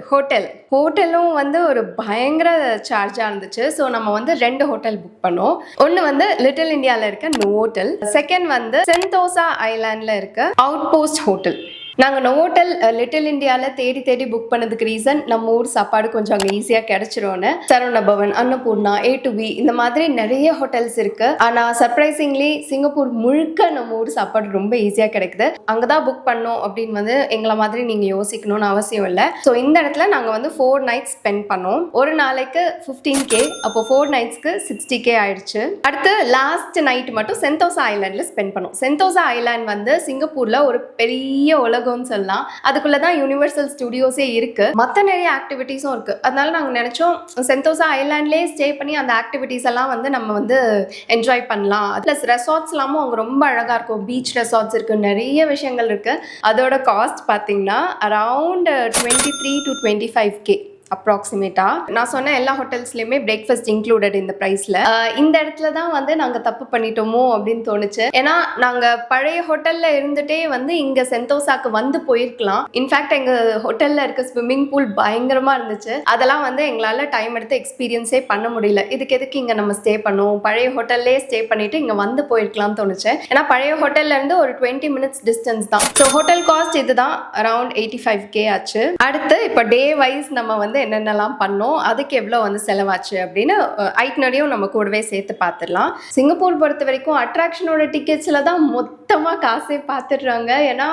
ஹோட்டலும் வந்து ஒரு பயங்கர சார்ஜாக இருந்துச்சு. ஸோ நம்ம வந்து 2 ஹோட்டல் புக் பண்ணோம். ஒன்று வந்து லிட்டில் இந்தியாவில் இருக்க நோவோட்டல், செகண்ட் வந்து சென்டோசா ஐலாண்டில் இருக்க அவுட் போஸ்ட் ஹோட்டல். நாங்கள் நோவோட்டல் லிட்டில் இந்தியாவில் தேடி புக் பண்ணதுக்கு ரீசன் நம்ம ஊர் சாப்பாடு கொஞ்சம் அங்கே ஈஸியாக கிடைச்சிரும்னு. Saravana Pawan, Annapurna, A to B இந்த மாதிரி நிறைய ஹோட்டல்ஸ் இருக்கு. ஆனால் சர்ப்ரைசிங்லி சிங்கப்பூர் முழுக்க நம்ம ஊர் சாப்பாடு ரொம்ப ஈஸியாக கிடைக்குது. அங்கே தான் புக் பண்ணோம் அப்படின்னு வந்து எங்களை மாதிரி நீங்கள் யோசிக்கணும்னு அவசியம் இல்லை. ஸோ இந்த இடத்துல நாங்கள் வந்து 4 nights ஸ்பெண்ட் பண்ணோம். ஒரு நாளைக்கு 15K, அப்போ 4 nightsக்கு 60K ஆயிடுச்சு. அடுத்து லாஸ்ட் நைட் மட்டும் சென்டோசா ஐலாண்டில் ஸ்பெண்ட் பண்ணோம். சென்டோசா ஐலாண்ட் வந்து சிங்கப்பூரில் ஒரு பெரிய உலகம் சொல்லலாம். அதுக்குள்ளதான் யூனிவர்சல் ஸ்டுடியோஸே இருக்கு. மற்ற நிறைய ஆக்டிவிட்டிஸும் இருக்கு. அதனால நாங்கள் நினைச்சோம் சென்டோசா ஐலாண்ட்லேயே ஸ்டே பண்ணி அந்த ஆக்டிவிட்டிஸ் எல்லாம் வந்து நம்ம வந்து என்ஜாய் பண்ணலாம். ப்ளஸ் ரெசார்ட்ஸ் எல்லாமும் அங்கே ரொம்ப அழகா இருக்கும். பீச் ரெசார்ட்ஸ் இருக்கு, நிறைய விஷயங்கள் இருக்கு. அதோட காஸ்ட் பார்த்தீங்கன்னா அரவுண்ட் 23 to 25K அப்ராக்சிமேட்டா. நான் சொன்ன எல்லா ஹோட்டல்ஸ்லையுமே பிரேக்ஃபாஸ்ட் இன்க்ளூடட் இந்த ப்ரைஸில். இந்த இடத்துல தான் வந்து நாங்கள் தப்பு பண்ணிட்டோமோ அப்படின்னு தோணுச்சு. ஏன்னா நாங்கள் பழைய ஹோட்டலில் இருந்துகிட்டே வந்து இங்கே சென்டோசாக்கு வந்து போயிருக்கலாம். இன்ஃபேக்ட் எங்கள் ஹோட்டலில் இருக்க ஸ்விம்மிங் பூல் பயங்கரமாக இருந்துச்சு. அதெல்லாம் வந்து எங்களால் டைம் எடுத்து எக்ஸ்பீரியன்ஸே பண்ண முடியல. இதுக்கு எதுக்கு இங்கே நம்ம ஸ்டே பண்ணுவோம், பழைய ஹோட்டல்லே ஸ்டே பண்ணிட்டு இங்கே வந்து போயிருக்கலாம்னு தோணுச்சு. ஏன்னா பழைய ஹோட்டல்ல இருந்து ஒரு 20 minutes டிஸ்டன்ஸ் தான். ஸோ ஹோட்டல் காஸ்ட் இதுதான், அரவுண்ட் 85K ஆச்சு. அடுத்து இப்போ டே வைஸ் நம்ம வந்து என்னென்னலாம் பண்ணோம், அதுக்கு எவ்வளோ வந்து செலவாச்சு அப்படின்னு ஐட்னரியும் நம்ம கூடவே சேர்த்து பார்த்துடலாம். சிங்கப்பூர் பொறுத்த வரைக்கும் அட்ராக்ஷனோட டிக்கெட்ஸில் தான் மொத்தமாக காசே பார்த்துடுறாங்க. ஏன்னா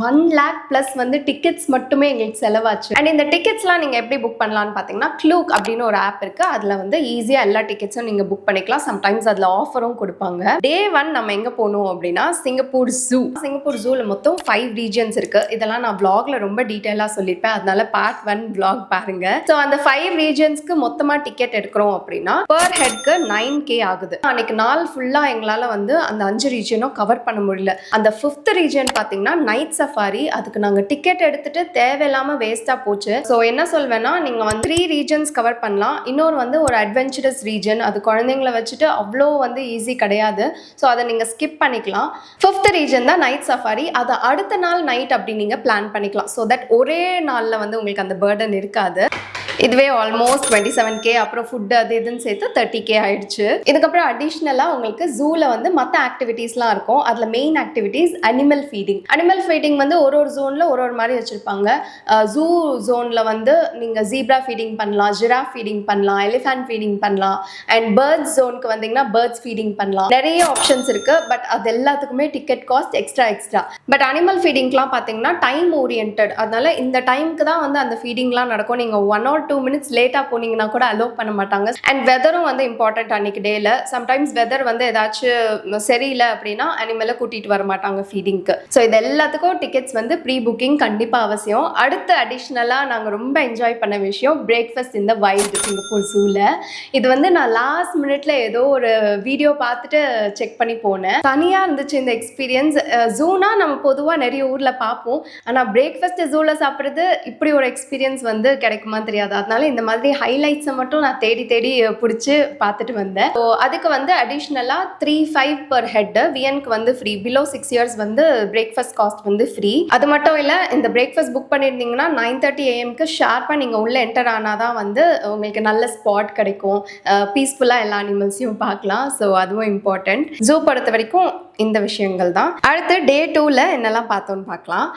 1 lakh ப்ளஸ் வந்து டிக்கெட்ஸ் மட்டுமே எங்களுக்கு செலவாச்சு. அண்ட் இந்த டிக்கெட்ஸ்லாம் நீங்கள் எப்படி புக் பண்ணலான்னு பார்த்தீங்கன்னா க்ளூக் அப்படின்னு ஒரு ஆப் இருக்குது. அதில் வந்து ஈஸியாக எல்லா டிக்கெட்ஸும் நீங்கள் புக் பண்ணிக்கலாம். சம்டைம்ஸ் அதில் ஆஃபரும் கொடுப்பாங்க. Day 1 நம்ம எங்கே போகணும் அப்படின்னா சிங்கப்பூர் ஜூவில் மொத்தம் 5 regions இருக்குது. இதெல்லாம் நான் vlogல ரொம்ப டீட்டெயிலாக சொல்லியிருப்பேன். அதனால Part 1 vlog பாருங்க. ஸோ அந்த 5 ரீஜன்ஸ்க்கு மொத்தமாக டிக்கெட் எடுக்கிறோம் அப்படின்னா பர் ஹெட்க்கு 9K ஆகுது. அன்னைக்கு நாள் ஃபுல்லாக எங்களால் வந்து அந்த 5 ரீஜனும் கவர் பண்ண முடியல. அந்த 5th ரீஜன் பார்த்தீங்கன்னா நைட் சஃபாரி. அதுக்கு நாங்கள் டிக்கெட் எடுத்துட்டு தேவையில்லாமல் வேஸ்ட்டாக போச்சு. ஸோ என்ன சொல்வேன்னா, நீங்கள் வந்து 3 ரீஜன்ஸ் கவர் பண்ணலாம். இன்னொரு வந்து ஒரு அட்வென்ச்சரஸ் ரீஜன், அது குழந்தைங்களை வச்சுட்டு அவ்வளோ வந்து ஈஸி கிடையாது. ஸோ அதை நீங்கள் ஸ்கிப் பண்ணிக்கலாம். 5th ரீஜன் தான் நைட் சஃபாரி. அதை அடுத்த நாள் நைட் அப்படி நீங்கள் பிளான் பண்ணிக்கலாம். ஸோ தட் ஒரே நாளில் வந்து உங்களுக்கு அந்த பர்டன் இருக்காது. இதுவே ஆல்மோஸ்ட் 27K, அப்புறம் ஃபுட்டு அது இதுன்னு சேர்த்து 30K ஆயிடுச்சு. இதுக்கப்புறம் அடிஷ்னலாக உங்களுக்கு ஜூவில் வந்து மற்ற ஆக்டிவிட்டீஸ்லாம் இருக்கும். அதில் main activities animal feeding. Animal feeding வந்து ஒரு ஜோனில் ஒரு மாதிரி வச்சுருப்பாங்க. ஜூ ஜோனில் வந்து நீங்கள் ஜீப்ரா ஃபீடிங் பண்ணலாம், ஜிராஃப் ஃபீடிங் பண்ணலாம், எலிஃபண்ட் ஃபீடிங் பண்ணலாம். அண்ட் பேர்ட்ஸ் ஜோனுக்கு வந்தீங்கன்னா பேர்ட்ஸ் ஃபீடிங் பண்ணலாம். நிறைய ஆப்ஷன்ஸ் இருக்குது. பட் அது எல்லாத்துக்குமே ticket cost extra. But animal ஃபீடிங்லாம் பார்த்தீங்கன்னா டைம் ஓரியன்ட். அதனால இந்த டைமுக்கு தான் வந்து அந்த ஃபீடிங்லாம் நடக்கும். நீங்கள் 1 or 2 minutes லேட்டாக போனீங்கன்னா கூட அலோவ் பண்ண மாட்டாங்க. அண்ட் வெதரும் வந்து இம்பார்ட்டன்ட் அன்னைக்கு டேல. சம்டைம்ஸ் வெதர் வந்து ஏதாச்சும் சரியில்லை அப்படின்னா அனிமலை கூட்டிகிட்டு வர மாட்டாங்க ஃபீடிங்க்கு. ஸோ இது எல்லாத்துக்கும் டிக்கெட்ஸ் வந்து ப்ரீ புக்கிங் கண்டிப்பாக அவசியம். அடுத்து அடிஷ்னலாக நாங்கள் ரொம்ப என்ஜாய் பண்ண விஷயம் பிரேக்ஃபாஸ்ட் இந்த வைல்டு சிங்கப்பூர் ஜூவில். இது வந்து நான் லாஸ்ட் மினிட்ல ஏதோ ஒரு வீடியோ பார்த்துட்டு செக் பண்ணி போனேன். தனியாக இருந்துச்சு இந்த எக்ஸ்பீரியன்ஸ். ஜூனா நம்ம பொதுவாக நிறைய ஊரில் பார்ப்போம். ஆனால் பிரேக்ஃபாஸ்ட் ஜூவில் சாப்பிட்றது இப்படி ஒரு எக்ஸ்பீரியன்ஸ் வந்து கிடைக்குமா தெரியாது. அதனால இந்த மாதிரி ஹைலைட்ஸை மட்டும் நான் தேடி பிடிச்சி பார்த்துட்டு வந்தேன். ஸோ அதுக்கு வந்து அடிஷ்னலாக 3,500 பர் ஹெட். வியனுக்கு வந்து ஃப்ரீ. பிலோ 6 years வந்து பிரேக்ஃபாஸ்ட் காஸ்ட் வந்து ஃப்ரீ. அது மட்டும் இல்லை, இந்த பிரேக்ஃபாஸ்ட் புக் பண்ணியிருந்தீங்கன்னா 9:30 AM ஷார்ப்பாக நீங்கள் உள்ளே என்டர் ஆனால் தான் வந்து உங்களுக்கு நல்ல ஸ்பாட் கிடைக்கும். பீஸ்ஃபுல்லாக எல்லா அனிமல்ஸையும் பார்க்கலாம். ஸோ அதுவும் இம்பார்ட்டன்ட். ஜூ பொறுத்த வரைக்கும் இந்த விஷயங்கள் தான். அடுத்து டே 2ல என்னெல்லாம் பார்த்தோன்னு பார்க்கலாம்.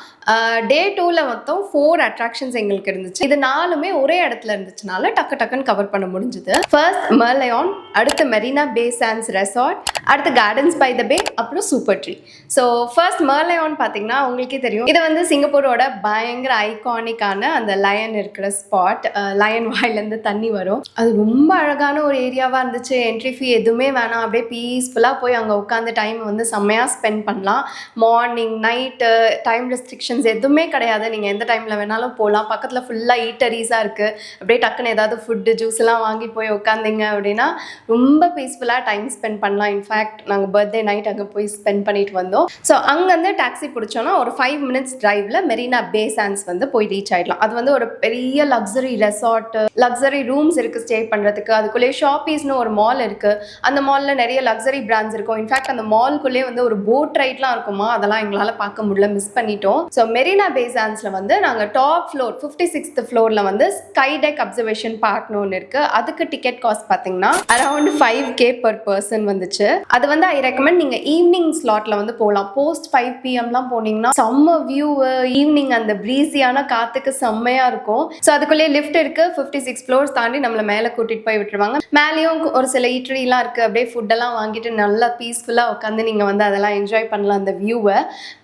டே 2ல மொத்தம் 4 அட்ராக்ஷன்ஸ் எங்களுக்கு இருந்துச்சு. இது 4மே ஒரே இடத்துல இருந்துச்சுனால டக்குன்னு கவர் பண்ண முடிஞ்சுது. ஃபர்ஸ்ட் மெர்லியான், அடுத்து மெரினா பே சாண்ட்ஸ் ரெசார்ட், அடுத்து கார்டன்ஸ் பை த பே, அப்புறம் சூப்பர் ட்ரீ. ஸோ ஃபர்ஸ்ட் மெர்லியான் பார்த்தீங்கன்னா உங்களுக்கே தெரியும், இது வந்து சிங்கப்பூரோட பயங்கர ஐகானிக்கான அந்த லயன் இருக்கிற ஸ்பாட். லயன் வாயிலேருந்து தண்ணி வரும். அது ரொம்ப அழகான ஒரு ஏரியாவாக இருந்துச்சு. என்ட்ரி ஃபீ எதுவுமே வேணாம். அப்படியே பீஸ்ஃபுல்லாக போய் அங்கே உட்காந்து டைம் வந்து செம்மையாக ஸ்பெண்ட் பண்ணலாம். மார்னிங் நைட்டு டைம் ரெஸ்ட்ரிக்ஷன்ஸ் எதுவுமே கிடையாது. நீங்கள் எந்த டைமில் வேணாலும் போகலாம். பக்கத்தில் ஃபுல்லாக ஈட்டரிஸாக இருக்குது. அப்படியே டக்குன்னு ஏதாவது ஃபுட்டு ஜூஸ் எல்லாம் வாங்கி போய் உட்காந்திங்க அப்படின்னா ரொம்ப பீஸ்ஃபுல்லாக டைம் ஸ்பெண்ட் பண்ணலாம். இன்ஃபேக்ட் நாங்கள் பர்த்டே நைட் அங்கே போய் ஸ்பெண்ட் பண்ணிட்டு வந்தோம். ஸோ அங்கேருந்து டாக்ஸி பிடிச்சோன்னா ஒரு 5 minutes டிரைவில் மெரினா பே சாண்ட்ஸ் வந்து போய் ரீச் ஆகிடலாம். அது வந்து ஒரு பெரிய லக்ஸரி ரெசார்ட்டு, லக்ஸரி ரூம்ஸ் இருக்குது ஸ்டே பண்ணுறதுக்கு. அதுக்குள்ளேயே ஷாப்பீஸ்னு ஒரு மால் இருக்குது. அந்த மாலில் நிறைய லக்ஸரி பிராண்ட்ஸ் இருக்கும். இன்ஃபேக்ட் அந்த மால்குள்ளே வந்து ஒரு போட் ரைட்லாம் இருக்குமா, அதெல்லாம் எங்களால் பார்க்க முடியல, மிஸ் பண்ணிட்டோம். ஸோ மெரினா பே சாண்ட்ஸில் வந்து நாங்கள் டாப் ஃப்ளோர் 56th ஃப்ளோரில் வந்து ஸ்கை டெக் அப்சர்வேஷன் பார்க்னு ஒன்று இருக்குது. அதுக்கு டிக்கெட் காஸ்ட் பார்த்தீங்கன்னா அரௌண்ட் 5K பர் பர்சன் வந்துச்சு. அது வந்து ஐ ரெக்கமெண்ட் நீங்கள் ஈவினிங் ஸ்லாட்டில் வந்து போகலாம். போஸ்ட் 5 PM போனீங்கன்னா செம்ம வியூ, ஈவினிங் அந்த ப்ரீஸியான காற்றுக்கு செம்மையாக இருக்கும். ஸோ அதுக்குள்ளேயே லிஃப்ட் இருக்குது. 56 floors தாண்டி நம்மளை மேலே கூட்டிகிட்டு போய் விட்டுருவாங்க. மேலேயும் ஒரு சில ஈட்டரிலாம் இருக்குது. அப்படியே ஃபுட்டெல்லாம் வாங்கிட்டு நல்லா பீஸ்ஃபுல்லாக உட்காந்து நீங்கள் வந்து அதெல்லாம் என்ஜாய் பண்ணலாம் அந்த வியூவை.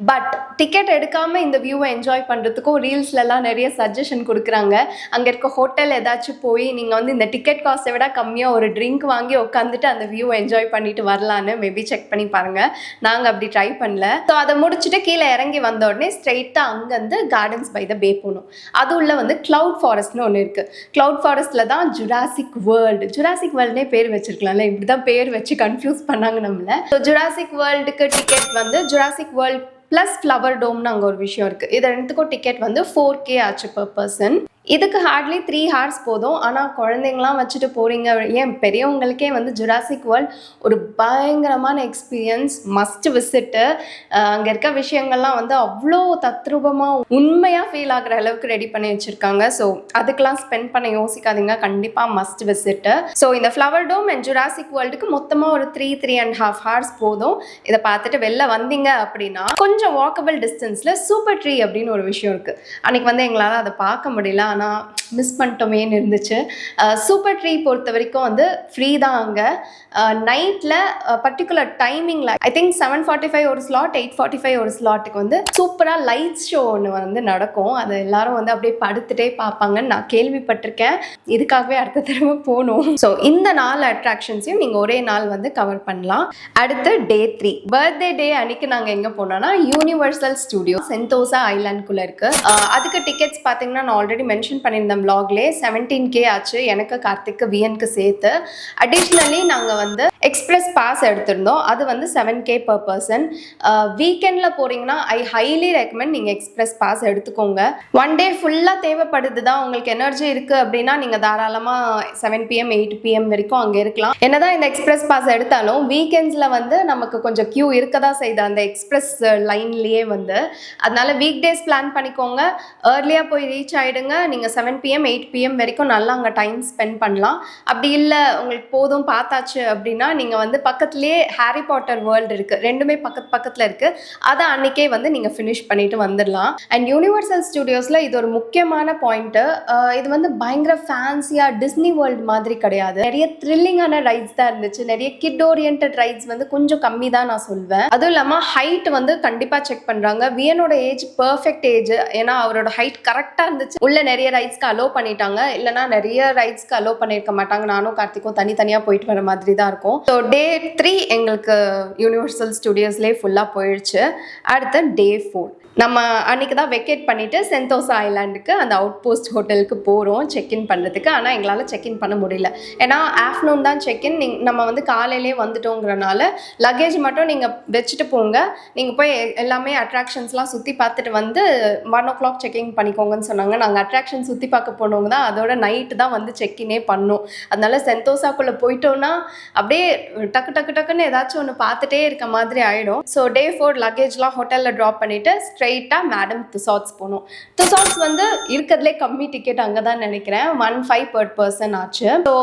பட் டிக்கெட் எடுக்காமல் இந்த வியூவை என்ஜாய் பண்ணுறதுக்கும் ரீல்ஸ்லலாம் நிறைய சஜஷன் கொடுக்குறாங்க. அங்கே இருக்க ஹோட்டல் ஏதாச்சும் போய் நீங்கள் வந்து இந்த டிக்கெட் காஸ்ட்டை விட கம்மியாக ஒரு ட்ரிங்க் வாங்கி உட்காந்துட்டு அந்த வியூவை என்ஜாய் பண்ணிட்டு வரலான்னு மேபி செக் பண்ணி பாருங்கள். நாங்கள் அப்படி ட்ரை பண்ணல. ஸோ அதை முடிச்சுட்டு கீழே இறங்கி வந்த உடனே ஸ்ட்ரெயிட்டாக அங்கேருந்து கார்டன்ஸ் பை த பே போகணும். அது உள்ள வந்து கிளவுட் ஃபாரஸ்ட்னு ஒன்று இருக்குது. கிளவுட் ஃபாரஸ்ட்டில் தான் ஜுராசிக் வேர்ல்டுனே பேர் வச்சிருக்கலாம்ல. இப்படி தான் பேர் வச்சு கன்ஃபியூஸ் பண்ணாங்க நம்மளை. ஸோ ஜுராசிக் வேர்ல்டுக்கு டிக்கெட் வந்து ஜுராசிக் வேர்ல்ட் ப்ளஸ் ஃப்ளவர் டோம்னு அங்கே ஒரு விஷயம் இருக்குது. இது ரெண்டுத்துக்கும் டிக்கெட் வந்து 4K ஆச்சு பர் பர்சன். இதுக்கு ஹார்ட்லி 3 hours போதும். ஆனால் குழந்தைங்களாம் வச்சுட்டு போகிறீங்க, ஏன் பெரியவங்களுக்கே வந்து ஜுராசிக் வேர்ல்ட் ஒரு பயங்கரமான எக்ஸ்பீரியன்ஸ், மஸ்ட் விசிட்டு. அங்கே இருக்க விஷயங்கள்லாம் வந்து அவ்வளோ தத்ரூபமாக உண்மையாக ஃபீல் ஆகிற அளவுக்கு ரெடி பண்ணி வச்சுருக்காங்க. ஸோ அதுக்கெலாம் ஸ்பெண்ட் பண்ண யோசிக்காதீங்க, கண்டிப்பாக மஸ்ட் விசிட்டு. ஸோ இந்த ஃப்ளவர் டோம் அண்ட் ஜுராசிக் வேர்ல்டுக்கு மொத்தமாக ஒரு 3.5 hours போதும். இதை பார்த்துட்டு வெளில வந்தீங்க அப்படின்னா கொஞ்சம் வாக்கபிள் டிஸ்டன்ஸில் சூப்பர் ட்ரீ அப்படின்னு ஒரு விஷயம் இருக்குது. அன்றைக்கி வந்து எங்களால் அதை பார்க்க முடியல, ஆனால் மிஸ் பண்ணிட்டோமேன்னு இருந்துச்சு. சூப்பர் ட்ரீ பொறுத்த வரைக்கும் வந்து ஃப்ரீ தான். அங்கே நைட்டில் பர்டிகுலர் டைமிங்கில் ஐ திங்க் 7:45 ஒரு ஸ்லாட், 8:45 ஒரு ஸ்லாட்டுக்கு வந்து சூப்பராக லைட்ஸ் ஷோ ஒன்று வந்து நடக்கும். அது எல்லாரும் வந்து அப்படியே படுத்துட்டே பார்ப்பாங்கன்னு நான் கேள்விப்பட்டிருக்கேன். இதுக்காகவே அடுத்த தடவை போகணும். ஸோ இந்த 4 அட்ராக்ஷன்ஸையும் நீங்கள் ஒரே நாள் வந்து கவர் பண்ணலாம். அடுத்து டே 3 பர்த்டே டே அன்னைக்கு நாங்கள் எங்கே போனோம்னா யூனிவர்சல் ஸ்டுடியோ சென்டோசா ஐலாண்ட்குள்ளே இருக்குது. அதுக்கு டிக்கெட்ஸ் பார்த்தீங்கன்னா நான் ஆல்ரெடி மென்ஷன் மென்ஷன் பண்ணியிருந்தேன் vlogலே 17K ஆச்சு எனக்கு, கார்த்திக்கு, விஎனுக்கு சேர்த்து. அடிஷ்னலி நாங்கள் வந்து எக்ஸ்பிரஸ் பாஸ் எடுத்திருந்தோம், அது வந்து 7K per person. வீக்கெண்டில் போகிறீங்கன்னா ஐ ஹைலி ரெக்கமெண்ட் நீங்கள் எக்ஸ்பிரஸ் பாஸ் எடுத்துக்கோங்க. ஒன் டே ஃபுல்லாக தேவைப்படுது தான், உங்களுக்கு எனர்ஜி இருக்குது அப்படின்னா நீங்கள் தாராளமாக 7 PM 8 PM வரைக்கும் அங்கே இருக்கலாம். என்னதான் இந்த எக்ஸ்பிரஸ் பாஸ் எடுத்தாலும் வீக்கெண்ட்ஸில் வந்து நமக்கு கொஞ்சம் க்யூ இருக்க தான் செய்யுது அந்த எக்ஸ்பிரஸ் லைன்லேயே வந்து. அதனால வீக் டேஸ் பிளான் பண்ணிக்கோங்க, ஏர்லியாக போய் ரீச் ஆகிடுங்க. நீங்கள் 7 PM 8 PM வரைக்கும் நல்லா அங்கே டைம் ஸ்பெண்ட் பண்ணலாம். அப்படி இல்லை உங்களுக்கு போதும் பார்த்தாச்சு அப்படின்னா நீங்கள் வந்து பக்கத்துலேயே ஹாரி பாட்டர் வேர்ல்டு இருக்குது, ரெண்டுமே பக்கத்தில் இருக்குது, அதை அன்றைக்கே வந்து நீங்கள் ஃபினிஷ் பண்ணிட்டு வந்துடலாம். அண்ட் யூனிவர்சல் ஸ்டுடியோஸில் இது ஒரு முக்கியமான பாயிண்ட்டு, இது வந்து பயங்கர ஃபேன்சியாக டிஸ்னி வேர்ல்டு மாதிரி கிடையாது. நிறைய த்ரில்லிங்கான ரைட்ஸ் தான் இருந்துச்சு, நிறைய கிட் ஓரியன்ட் ரைட்ஸ் வந்து கொஞ்சம் கம்மி தான் நான் சொல்வேன். அதுவும் இல்லாமல் ஹைட் வந்து கண்டிப்பாக செக் பண்ணுறாங்க. வியனோட ஏஜ் பர்ஃபெக்ட் ஏஜ், ஏன்னா அவரோட ஹைட் கரெக்டாக இருந்துச்சு. உள்ள நிறைய ரைட்ஸ்க்கு அலோவ் பண்ணிட்டாங்க, இல்லைனா நிறைய ரைட்ஸ்க்கு அலோவ் பண்ணியிருக்க மாட்டாங்க. நானும் கார்த்திக்கும் தனித்தனியாக போயிட்டு வர மாதிரி தான் இருக்கும். ஸோ டே 3 எங்களுக்கு யூனிவர்சல் ஸ்டுடியோஸ்லேயே ஃபுல்லாக போயிடுச்சு. அடுத்து டே 4 நம்ம அன்றைக்கி தான் வெக்கேட் பண்ணிவிட்டு சென்டோசா ஐலாண்டுக்கு அந்த அவுட் போஸ்ட் ஹோட்டலுக்கு போகிறோம் செக்இன் பண்ணுறதுக்கு. ஆனால் எங்களால் செக்இன் பண்ண முடியல, ஏன்னா ஆஃப்டர்நூன் தான் செக்இன். நம்ம வந்து காலையிலே வந்துட்டோங்கிறனால லக்கேஜ் மட்டும் நீங்கள் வச்சுட்டு போங்க, நீங்கள் போய் எல்லாமே அட்ராக்ஷன்ஸ்லாம் சுற்றி பார்த்துட்டு வந்து 1 o'clock செக்இன் பண்ணிக்கோங்கன்னு சொன்னாங்க. நாங்கள் அட்ராக்ஷன் சுற்றி பார்க்க போனவங்க தான், அதோட நைட்டு தான் வந்து செக்இனே பண்ணோம். அதனால சென்டோசாக்குள்ளே போயிட்டோன்னா அப்படியே டக்குன்னு ஏதாச்சும் ஒன்று பார்த்துட்டே இருக்க மாதிரி ஆகிடும். ஸோ டே 4 லக்கேஜ்லாம் ஹோட்டலில் ட்ராப் பண்ணிவிட்டு ஸ்ட்ரெயிட்டாக மேடம் துசாட்ஸ் போகணும். துசாட்ஸ் வந்து இருக்கிறதுலே கம்மி டிக்கெட் அங்கே தான் நினைக்கிறேன், 1.5 per person ஆச்சு. ஸோ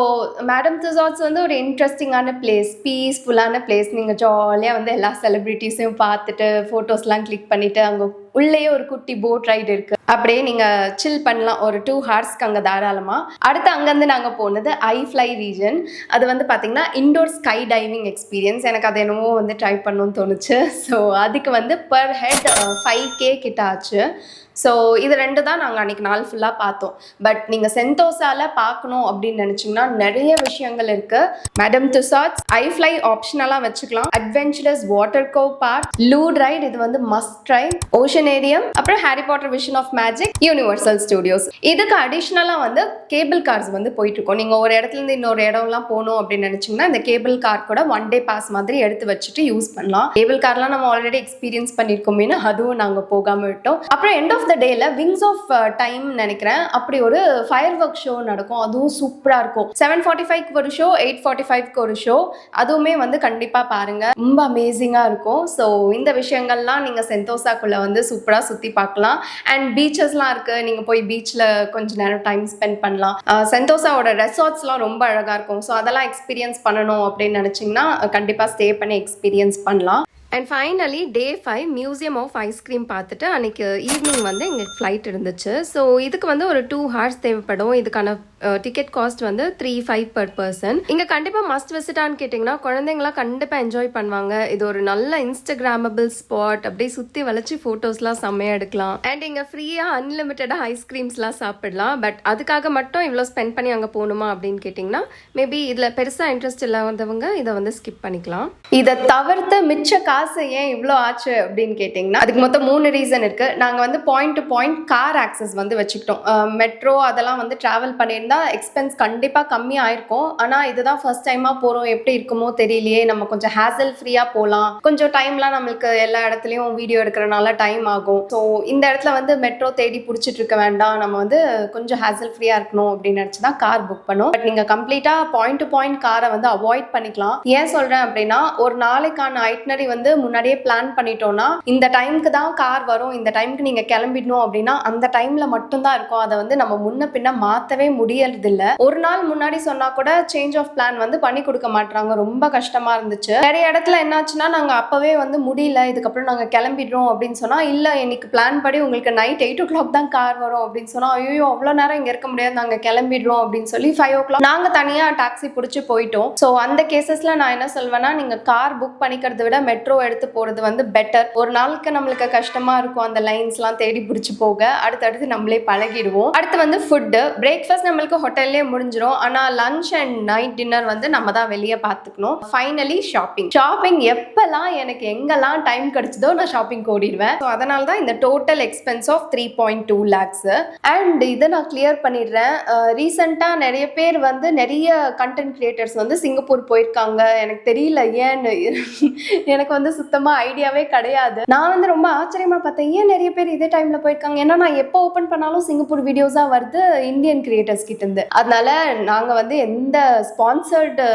மேடம் துசாட்ஸ் வந்து ஒரு இன்ட்ரெஸ்டிங்கான பிளேஸ், பீஸ்ஃபுல்லான பிளேஸ். நீங்கள் ஜாலியாக வந்து எல்லா செலிப்ரிட்டிஸையும் பார்த்துட்டு ஃபோட்டோஸ்லாம் கிளிக் பண்ணிவிட்டு அங்கே உள்ளேயே ஒரு குட்டி போட் ரைடு இருக்குது, அப்படியே நீங்கள் சில் பண்ணலாம் ஒரு 2 hours அங்கே தாராளமாக. அடுத்து அங்கேருந்து நாங்கள் போனது ஐஃப்ளை ரீஜன். அது வந்து பார்த்திங்கன்னா இன்டோர் ஸ்கை டைவிங் எக்ஸ்பீரியன்ஸ். எனக்கு அது என்னவோ வந்து ட்ரை பண்ணணும்னு தோணுச்சு. ஸோ அதுக்கு வந்து பர் ஹெட் 5K கிட்ட ஆச்சு. ஸோ இது 2 தான் நாங்கள் அன்றைக்கி நாள் ஃபுல்லாக பார்த்தோம். பட் நீங்கள் சென்டோசாவில் பார்க்கணும் அப்படின்னு நினச்சிங்கன்னா நிறைய விஷயங்கள் இருக்குது. மேடம் துசாட்ஸ், ஐஃப்ளை ஆப்ஷனலாக வச்சுக்கலாம், adventurous water cove park, luge ride இது வந்து மஸ்ட் ட்ரை, ஓஷனேரியம், அப்புறம் Harry Potter vision of magic, Universal Studios. இதுக்கு அடிஷ்னலாக வந்து கேபிள் கார்ஸ் வந்து போயிட்டுருக்கோம். நீங்கள் ஒரு இடத்துலேருந்து இன்னொரு இடம்லாம் போகணும் அப்படின்னு நினச்சிங்கன்னா இந்த கேபிள் கார் கூட 1 day பாஸ் மாதிரி எடுத்து வச்சுட்டு யூஸ் பண்ணலாம். கேபிள் கார்லாம் நம்ம ஆல்ரெடி எக்ஸ்பீரியன்ஸ் பண்ணியிருக்கோமேனு அதுவும் நாங்கள் போகாமல் விட்டோம். அப்புறம் எண்ட் ஆஃப் த டேல விங்ஸ் ஆஃப் டைம் நினைக்கிறேன், அப்படி ஒரு ஃபயர் ஒர்க் ஷோ நடக்கும், அதுவும் சூப்பராக இருக்கும். 7:45க்கு ஒரு ஷோ, 8:45க்கு ஒரு ஷோ, அதுவுமே வந்து கண்டிப்பாக பாருங்க, ரொம்ப அமேசிங்காக இருக்கும். ஸோ இந்த விஷயங்கள்லாம் நீங்கள் சென்டோசாக்குள்ளே வந்து சூப்பராக சுற்றி பார்க்கலாம். அண்ட் பீச்சஸ்லாம் இருக்குது, நீங்கள் போய் பீச்சில் கொஞ்ச நேரம் டைம் ஸ்பெண்ட் பண்ணலாம். சென்டோசாவோட ரெசார்ட்ஸ்லாம் ரொம்ப அழகாக இருக்கும். ஸோ அதெல்லாம் எக்ஸ்பீரியன்ஸ் பண்ணணும் அப்படின்னு நினச்சிங்கன்னா கண்டிப்பாக ஸ்டே பண்ணி எக்ஸ்பீரியன்ஸ் பண்ணலாம். And finally day 5 museum of ice cream பார்த்துட்டு அன்றைக்கி ஈவினிங் வந்து எங்களுக்கு ஃப்ளைட் இருந்துச்சு. ஸோ இதுக்கு வந்து ஒரு 2 hours தேவைப்படும். இதுக்கான டிக்கெட் காஸ்ட் வந்து 3.5 per person. இங்கே கண்டிப்பாக மஸ்ட் விசிட்டான்னு கேட்டிங்கன்னா குழந்தைங்களாம் கண்டிப்பாக என்ஜாய் பண்ணுவாங்க. இது ஒரு நல்ல இன்ஸ்டாகிராமபிள் ஸ்பாட், அப்படியே சுற்றி வளைச்சி ஃபோட்டோஸ்லாம் செம்மையாக எடுக்கலாம். அண்ட் இங்கே ஃப்ரீயாக அன்லிமிட்டடாக ஐஸ்கிரீம்ஸ்லாம் சாப்பிடலாம். பட் அதுக்காக மட்டும் இவ்வளோ ஸ்பெண்ட் பண்ணி அங்கே போகணுமா அப்படின்னு கேட்டிங்கன்னா மேபி இதில் பெருசாக இன்ட்ரெஸ்ட் இல்லாதவங்க இதை வந்து ஸ்கிப் பண்ணிக்கலாம். இதை தவிர்த்து மிச்ச காசு ஏன் இவ்வளோ ஆச்சு அப்படின்னு கேட்டிங்கன்னா அதுக்கு மொத்தம் 3 ரீசன் இருக்குது. நாங்கள் வந்து point to point car access வந்து வச்சுக்கிட்டோம். மெட்ரோ அதெல்லாம் வந்து ட்ராவல் பண்ணியிருந்தா எக்ஸ்பென்ஸ் கண்டிப்பாக கம்மியாக இருக்கும். ஆனால் இதுதான் ஃபர்ஸ்ட் டைமாக போகிறோம், எப்படி இருக்குமோ தெரியலையே, நம்ம கொஞ்சம் ஹேசல் ஃப்ரீயாக போகலாம், கொஞ்சம் டைம்லாம் நம்மளுக்கு எல்லா இடத்துலையும் வீடியோ எடுக்கிறனால டைம் ஆகும். ஸோ இந்த இடத்துல வந்து மெட்ரோ தேடி பிடிச்சிட்டு இருக்க வேண்டாம், நம்ம வந்து கொஞ்சம் ஹேசல் ஃப்ரீயாக இருக்கணும் அப்படின்னு நினச்சி தான் கார் புக் பண்ணோம். பட் நீங்கள் கம்ப்ளீட்டாக பாயிண்ட் டு பாயிண்ட் காரை வந்து அவாய்ட் பண்ணிக்கலாம். ஏன் சொல்கிறேன் அப்படின்னா ஒரு நாளைக்கான ஐட்னரி வந்து முன்னாடியே பிளான் பண்ணிட்டோம்னா இந்த டைமுக்கு தான் கார் வரும், இந்த டைமுக்கு நீங்கள் கிளம்பிடணும் அப்படின்னா அந்த டைமில் மட்டும்தான் இருக்கும். அதை வந்து நம்ம முன்ன பின்ன மாற்றவே முடியறதில்ல. ஒரு நாள் முன்னாடி சொன்னா கூட சேஞ்ச் ஆஃப் பிளான் வந்து பண்ணி கொடுக்க மாட்டாங்க, ரொம்ப கஷ்டமா இருந்துச்சு. நிறைய இடத்துல என்னாச்சுன்னா நாங்கள் அப்பவே வந்து முடியல, இதுக்கப்புறம் நாங்கள் கிளம்பிடுறோம் அப்படின்னு சொன்னால் இல்லை இன்னைக்கு பிளான் படி உங்களுக்கு நைட் 8 o'clock தான் கார் வரும் அப்படின்னு சொன்னால் ஐயோ அவ்வளோ நேரம் இங்கே இருக்க முடியாது, நாங்கள் கிளம்பிடுறோம் அப்படின்னு சொல்லி 5 o'clock நாங்கள் தனியாக டாக்ஸி பிடிச்சி போயிட்டோம். ஸோ அந்த கேசஸில் நான் என்ன சொல்வேன்னா நீங்கள் கார் புக் பண்ணிக்கிறத விட மெட்ரோ எடுத்து போகிறது வந்து பெட்டர். ஒரு நாளுக்கு நம்மளுக்கு கஷ்டமாக இருக்கும் அந்த லைன்ஸ்லாம் தேடி பிடிச்சி போக, அடுத்தடுத்து நம்மளே பழகிடுவோம். அடுத்து வந்து ஃபுட்டு. பிரேக்ஃபாஸ்ட் நம்மளுக்கு ஹோட்டல்லே முடிஞ்சிடும், ஆனால் லஞ்ச் அண்ட் நைட் டின்னர் வந்து நம்ம தான் வெளியே பார்த்துக்கணும். ஃபைனலி ஷாப்பிங் எப்போல்லாம் எனக்கு எங்கெல்லாம் டைம் கிடைச்சதோ நான் ஷாப்பிங் ஓடிடுவேன். ஸோ அதனால தான் இந்த total expense of 3.2 lakhs. And இதை நான் கிளியர் பண்ணிடுறேன். ரீசெண்டாக நிறைய பேர் வந்து நிறைய கண்டென்ட் கிரியேட்டர்ஸ் வந்து சிங்கப்பூர் போயிருக்காங்க. எனக்கு தெரியல ஏன்னு, எனக்கு வந்து சுத்தமாக ஐடியாவே கிடையாது. நான் வந்து ரொம்ப ஆச்சரியமாக பார்த்தேன், ஏன் நிறைய பேர் இதே டைமில் போயிருக்காங்க. ஏன்னா நான் எப்போ ஓப்பன் பண்ணாலும் சிங்கப்பூர் வீடியோஸாக வருது இந்தியன் கிரியேட்டர்ஸ் கிட்டேருந்து. அதனால நாங்கள் வந்து எந்த ஸ்பான்சர்டு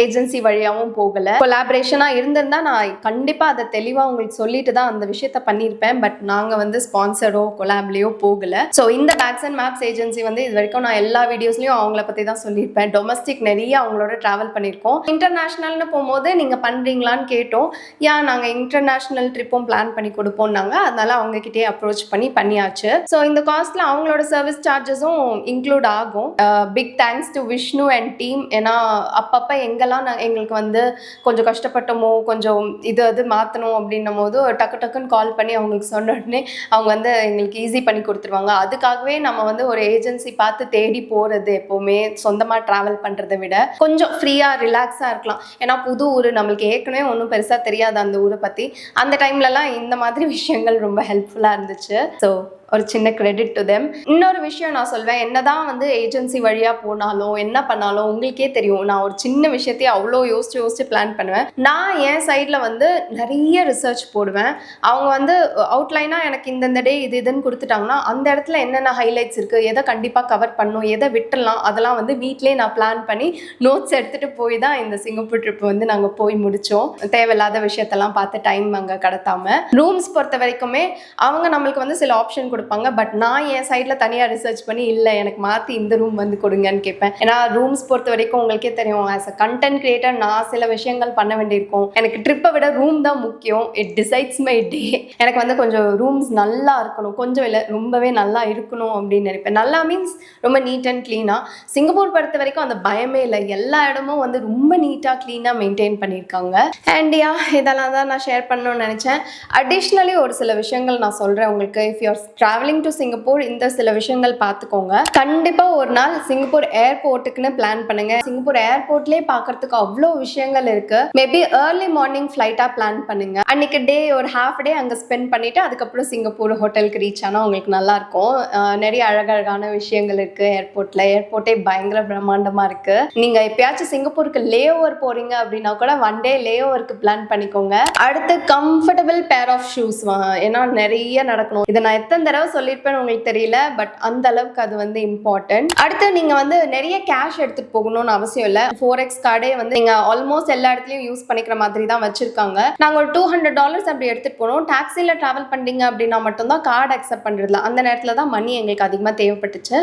ஏஜென்சி வழியாகவும் போகலை. கொலாபரேஷனாக இருந்திருந்தால் நான் கண்டிப்பாக அதை தெளிவாக உங்களுக்கு சொல்லிட்டு தான் அந்த விஷயத்த பண்ணியிருப்பேன். பட் நாங்கள் வந்து ஸ்பான்சரோ கொலாப்லேயோ போகலை. ஸோ இந்த பேக்ஸ் அண்ட் மேப்ஸ் ஏஜென்சி வந்து இது வரைக்கும் நான் எல்லா வீடியோஸ்லையும் அவங்கள பற்றி தான் சொல்லியிருப்பேன். டொமஸ்டிக் நிறைய அவங்களோட ட்ராவல் பண்ணியிருக்கோம். இன்டர்நேஷ்னல்னு போகும்போது நீங்கள் பண்ணுறீங்களான்னு கேட்டோம். நாங்கள் இன்டர்நேஷ்னல் ட்ரிப்பும் பிளான் பண்ணி கொடுப்போம்னாங்க. அதனால அவங்ககிட்டயே அப்ரோச் பண்ணியாச்சு. ஸோ இந்த காஸ்ட்டில் அவங்களோட சர்வீஸ் சார்ஜஸும் இன்க்ளூட் ஆகும். Big thanks to Vishnu and team. ஏன்னா அப்பப்போ எங்கெல்லாம் எங்களுக்கு வந்து கொஞ்சம் கஷ்டப்பட்டோமோ, கொஞ்சம் இது மாற்றணும் அப்படின்னும் போது டக்குன்னு கால் பண்ணி அவங்களுக்கு சொன்ன உடனே அவங்க வந்து எங்களுக்கு ஈஸி பண்ணி கொடுத்துருவாங்க. அதுக்காகவே நம்ம வந்து ஒரு ஏஜென்சி பார்த்து தேடி போகிறது எப்போவுமே சொந்தமாக ட்ராவல் பண்ணுறதை விட கொஞ்சம் ஃப்ரீயாக ரிலாக்ஸாக இருக்கலாம். ஏன்னா புது ஊர், நம்மளுக்கு ஏற்கனவே ஒன்றும் பெருசாக தெரியாது அந்த ஊரை பற்றி. அந்த டைம்லலாம் இந்த மாதிரி விஷயங்கள் ரொம்ப ஹெல்ப்ஃபுல்லாக இருந்துச்சு. ஸோ ஒரு சின்ன கிரெடிட் டு தெம். இன்னொரு விஷயம் நான் சொல்வேன், என்னதான் வந்து ஏஜென்சி வழியாக போனாலும் என்ன பண்ணாலும் உங்களுக்கே தெரியும், நான் ஒரு சின்ன விஷயத்தையே அவ்வளோ யோசிச்சு பிளான் பண்ணுவேன். நான் என் சைடில் வந்து நிறைய ரிசர்ச் போடுவேன். அவங்க வந்து அவுட்லைனாக எனக்கு இந்த டே இதுன்னு கொடுத்துட்டாங்கன்னா அந்த இடத்துல என்னென்ன ஹைலைட்ஸ் இருக்குது, எதை கண்டிப்பாக கவர் பண்ணணும், எதை விட்டுடலாம், அதெல்லாம் வந்து வீட்டிலே நான் பிளான் பண்ணி நோட்ஸ் எடுத்துகிட்டு போய் தான் இந்த சிங்கப்பூர் ட்ரிப் வந்து நாங்கள் போய் முடித்தோம். தேவையில்லாத விஷயத்தெல்லாம் பார்த்து டைம் அங்கே கடத்தாமல். ரூம்ஸ் பொறுத்த வரைக்குமே அவங்க நம்மளுக்கு வந்து சில ஆப்ஷன் கொடுப்பாங்க. பட் நான் என் சைடில் தனியாக ரிசர்ச் பண்ணி இல்லை எனக்கு மாற்றி இந்த ரூம் வந்து கொடுங்கன்னு கேட்பேன். ஏன்னா ரூம்ஸ் பொறுத்த வரைக்கும் உங்களுக்கே தெரியும், ஆஸ் அ கண்டென்ட் கிரியேட்டர் நான் சில விஷயங்கள் பண்ண வேண்டியிருக்கும். எனக்கு ட்ரிப்பை விட ரூம் தான் முக்கியம். It decides my day. எனக்கு வந்து கொஞ்சம் ரூம்ஸ் நல்லா இருக்கணும், கொஞ்சம் இல்லை ரொம்பவே நல்லா இருக்கணும் அப்படின்னு நினைப்பேன். நல்லா மீன்ஸ் ரொம்ப நீட் அண்ட் க்ளீனாக. சிங்கப்பூர் பொறுத்த வரைக்கும் அந்த பயமே இல்லை, எல்லா இடமும் வந்து ரொம்ப நீட்டாக க்ளீனாக மெயின்டைன் பண்ணியிருக்காங்க. அண்ட் இதெல்லாம் தான் நான் ஷேர் பண்ணணும்னு நினச்சேன். அடிஷ்னலி ஒரு சில விஷயங்கள் நான் சொல்கிறேன் உங்களுக்கு. If you're travelling to Singapore இந்த சில விஷயங்கள் பார்த்துக்கோங்க. கண்டிப்பாக ஒரு நாள் சிங்கப்பூர் ஏர்போர்ட்டுக்குன்னு பிளான் பண்ணுங்க. சிங்கப்பூர் ஏர்போர்ட்லேயே பார்க்கறதுக்கு அவ்வளோ விஷயங்கள் இருக்கு. மேபி ஏர்லி மார்னிங் ஃப்ளைட்டாக பிளான் பண்ணுங்க. அன்னைக்கு டே ஒரு ஹாஃப் டே அங்கே ஸ்பெண்ட் பண்ணிட்டு அதுக்கப்புறம் சிங்கப்பூர் ஹோட்டலுக்கு ரீச் ஆனால் உங்களுக்கு நல்லா இருக்கும். நிறைய அழகழகான விஷயங்கள் இருக்கு ஏர்போர்ட்ல. ஏர்போர்ட்டே பயங்கர பிரம்மாண்டமா இருக்கு. நீங்க எப்பயாச்சும் சிங்கப்பூருக்கு லே ஓவர் போறீங்க அப்படின்னா கூட ஒன் டே லே ஓவருக்கு பிளான் பண்ணிக்கோங்க. அடுத்து கம்ஃபர்டபுள் பேர் ஆஃப் ஷூஸ். ஏன்னா நிறைய நடக்கணும். இதை நான் எத்தனை தடவை சொல்லியிருப்பேன்னு உங்களுக்கு தெரியல, பட் அந்த அளவுக்கு அது வந்து இம்பார்ட்டன்ட். அடுத்து நீங்க வந்து நிறைய கேஷ் எடுத்துட்டு போகணும்னு அவசியம் இல்லை. 4X கார்டே வந்து நீங்க ஆல்மோஸ்ட் எல்லா இடத்துலயும் யூஸ் பண்ணிக்கிற மாதிரி தான் வச்சிருக்காங்க. நாங்க ஒரு $200 அப்படி எடுத்துட்டு போனோம். டாக்ஸில டிராவல் பண்ணீங்க அப்படின்னா மட்டும்தான் கார்டு அக்செப்ட் பண்றதுல. அந்த நேரத்துல தான் மணி எங்களுக்கு அதிகமாக தேவைப்பட்டுச்சு.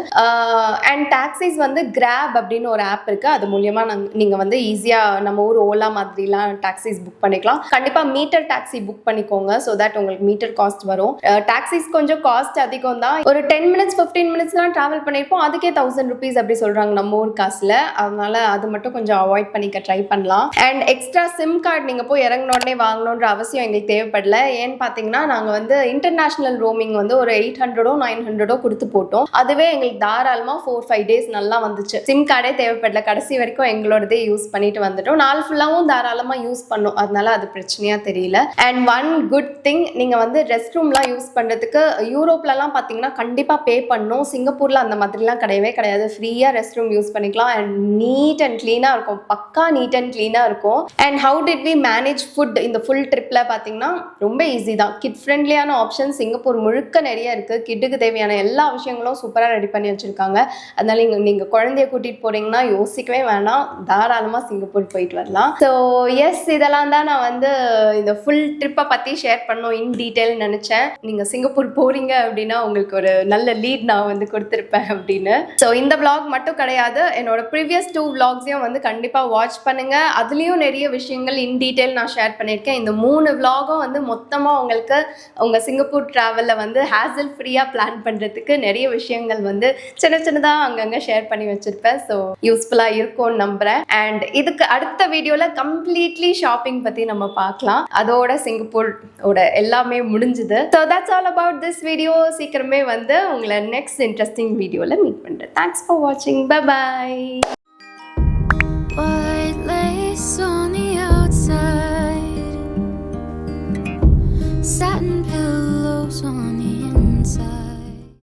அண்ட் டாக்ஸிஸ் வந்து கிராப் அப்படின்னு ஒரு ஆப் இருக்கு. அது மூலியமா நீங்க வந்து ஈஸியா நம்ம ஊர் ஓலா மாதிரிலாம் டாக்ஸிஸ் புக் பண்ணிக்கலாம். கண்டிப்பா மீட்டர் டாக்ஸி புக் பண்ணிக்கோங்க. ஸோ தட் உங்களுக்கு மீட்டர் காஸ்ட் வரும். டாக்ஸிஸ் கொஞ்சம் காஸ்ட் அதிகம் தான். ஒரு 10 minutes 15 minutesலாம் ட்ராவல் பண்ணியிருப்போம். அதுக்கே 1000 rupees அப்படி சொல்கிறாங்க நம்ம ஊர் காசில். அதனால அது மட்டும் கொஞ்சம் அவாய்ட் பண்ணிக்க ட்ரை பண்ணலாம். அண்ட் எக்ஸ்ட்ரா சிம் கார்டு நீங்கள் போய் இறங்கின உடனே வாங்கணுன்ற அவசியம் எங்களுக்கு தேவைப்படல. ஏன்னு பார்த்தீங்கன்னா நாங்கள் வந்து இன்டர்நேஷ்னல் ரோமிங் வந்து ஒரு 800 900 கொடுத்து போட்டோம். அதுவே எங்களுக்கு தாராளமாக 4-5 days நல்லா வந்துச்சு. சிம் கார்டே தேவைப்படல. கடைசி வரைக்கும் எங்களோடதே யூஸ் பண்ணிட்டு வந்துட்டோம். நாள் ஃபுல்லாகவும் தாராளமாக யூஸ் பண்ணோம். அதனால அது பிரச்சனையாக தெரியல. அண்ட் ஒன் குட் திங், நீங்கள் வந்து ரெஸ்ட் ரூம்லாம் யூஸ் பண்ணுறதுக்கு யூரோப்லலாம் பார்த்தீங்கன்னா கண்டிப்பாக பே பண்ணணும். சிங்கப்பூரில் அந்த மாதிரிலாம் கிடையாது. ஃப்ரீயாக ரெஸ்ட் ரூம் யூஸ் பண்ணிக்கலாம். அண்ட் நீட் அண்ட் க்ளீனாக இருக்கும். பக்கா நீட் அண்ட் க்ளீனாக இருக்கும். And how did we manage food இந்த ஃபுல் ட்ரிப்பில் பார்த்தீங்கன்னா ரொம்ப ஈஸி தான். கிட் ஃப்ரெண்ட்லியான ஆப்ஷன் சிங்கப்பூர் முழுக்க நிறைய இருக்குது. கிட்டுக்கு தேவையான எல்லா விஷயங்களும் சூப்பராக ரெடி பண்ணி வச்சுருக்காங்க. அதனால நீங்கள் குழந்தைய கூட்டிகிட்டு போகிறீங்கன்னா யோசிக்கவே வேணாம், தாராளமாக சிங்கப்பூர் போயிட்டு வரலாம். ஸோ எஸ், இதெல்லாம் தான் நான் வந்து இந்த ஃபுல் ட்ரிப்பை பற்றி ஷேர் பண்ணணும் இன் டீட்டெயில் நினச்சேன். நீங்கள் சிங்கப்பூர் போகிறீங்க அப்படின்னா உங்களுக்கு ஒரு நல்ல லீட் நான் வந்து கொடுத்துருப்பேன் அப்படின்னு. ஸோ இந்த vlog மட்டும் கிடையாது, என்னோட ப்ரீவியஸ் 2 vlogsையும் வந்து கண்டிப்பாக வாட்ச் பண்ணுங்கள். அதுலேயும் நிறைய விஷயங்கள் இன் டீட்டெயில் நான் ஷேர் பண்ணியிருக்கேன். இந்த 3 vlogம் வந்து மொத்தமாக உங்களுக்கு உங்கள் சிங்கப்பூர் ட்ராவலில் வந்து ஹேசல் ஃப்ரீயாக பிளான் பண்ணுறதுக்கு நிறைய விஷயங்கள் வந்து சின்னதாக அங்கங்கே ஷேர் பண்ணி வச்சுருப்பேன். ஸோ யூஸ்ஃபுல்லாக இருக்கும்னு நம்புகிறேன். அண்ட் இதுக்கு அடுத்த வீடியோவில் கம்ப்ளீட்லி ஷாப்பிங் பற்றி நம்ம பார்க்கலாம். அதோட சிங்கப்பூரோட எல்லாமே முடிஞ்சுது. So that's all about this video. சீக்கிரமே வந்து உங்களை நெக்ஸ்ட் இன்ட்ரெஸ்டிங் வீடியோவில் மீட் பண்ணுறேன். தேங்க்ஸ் ஃபார் வாட்சிங். Bye bye.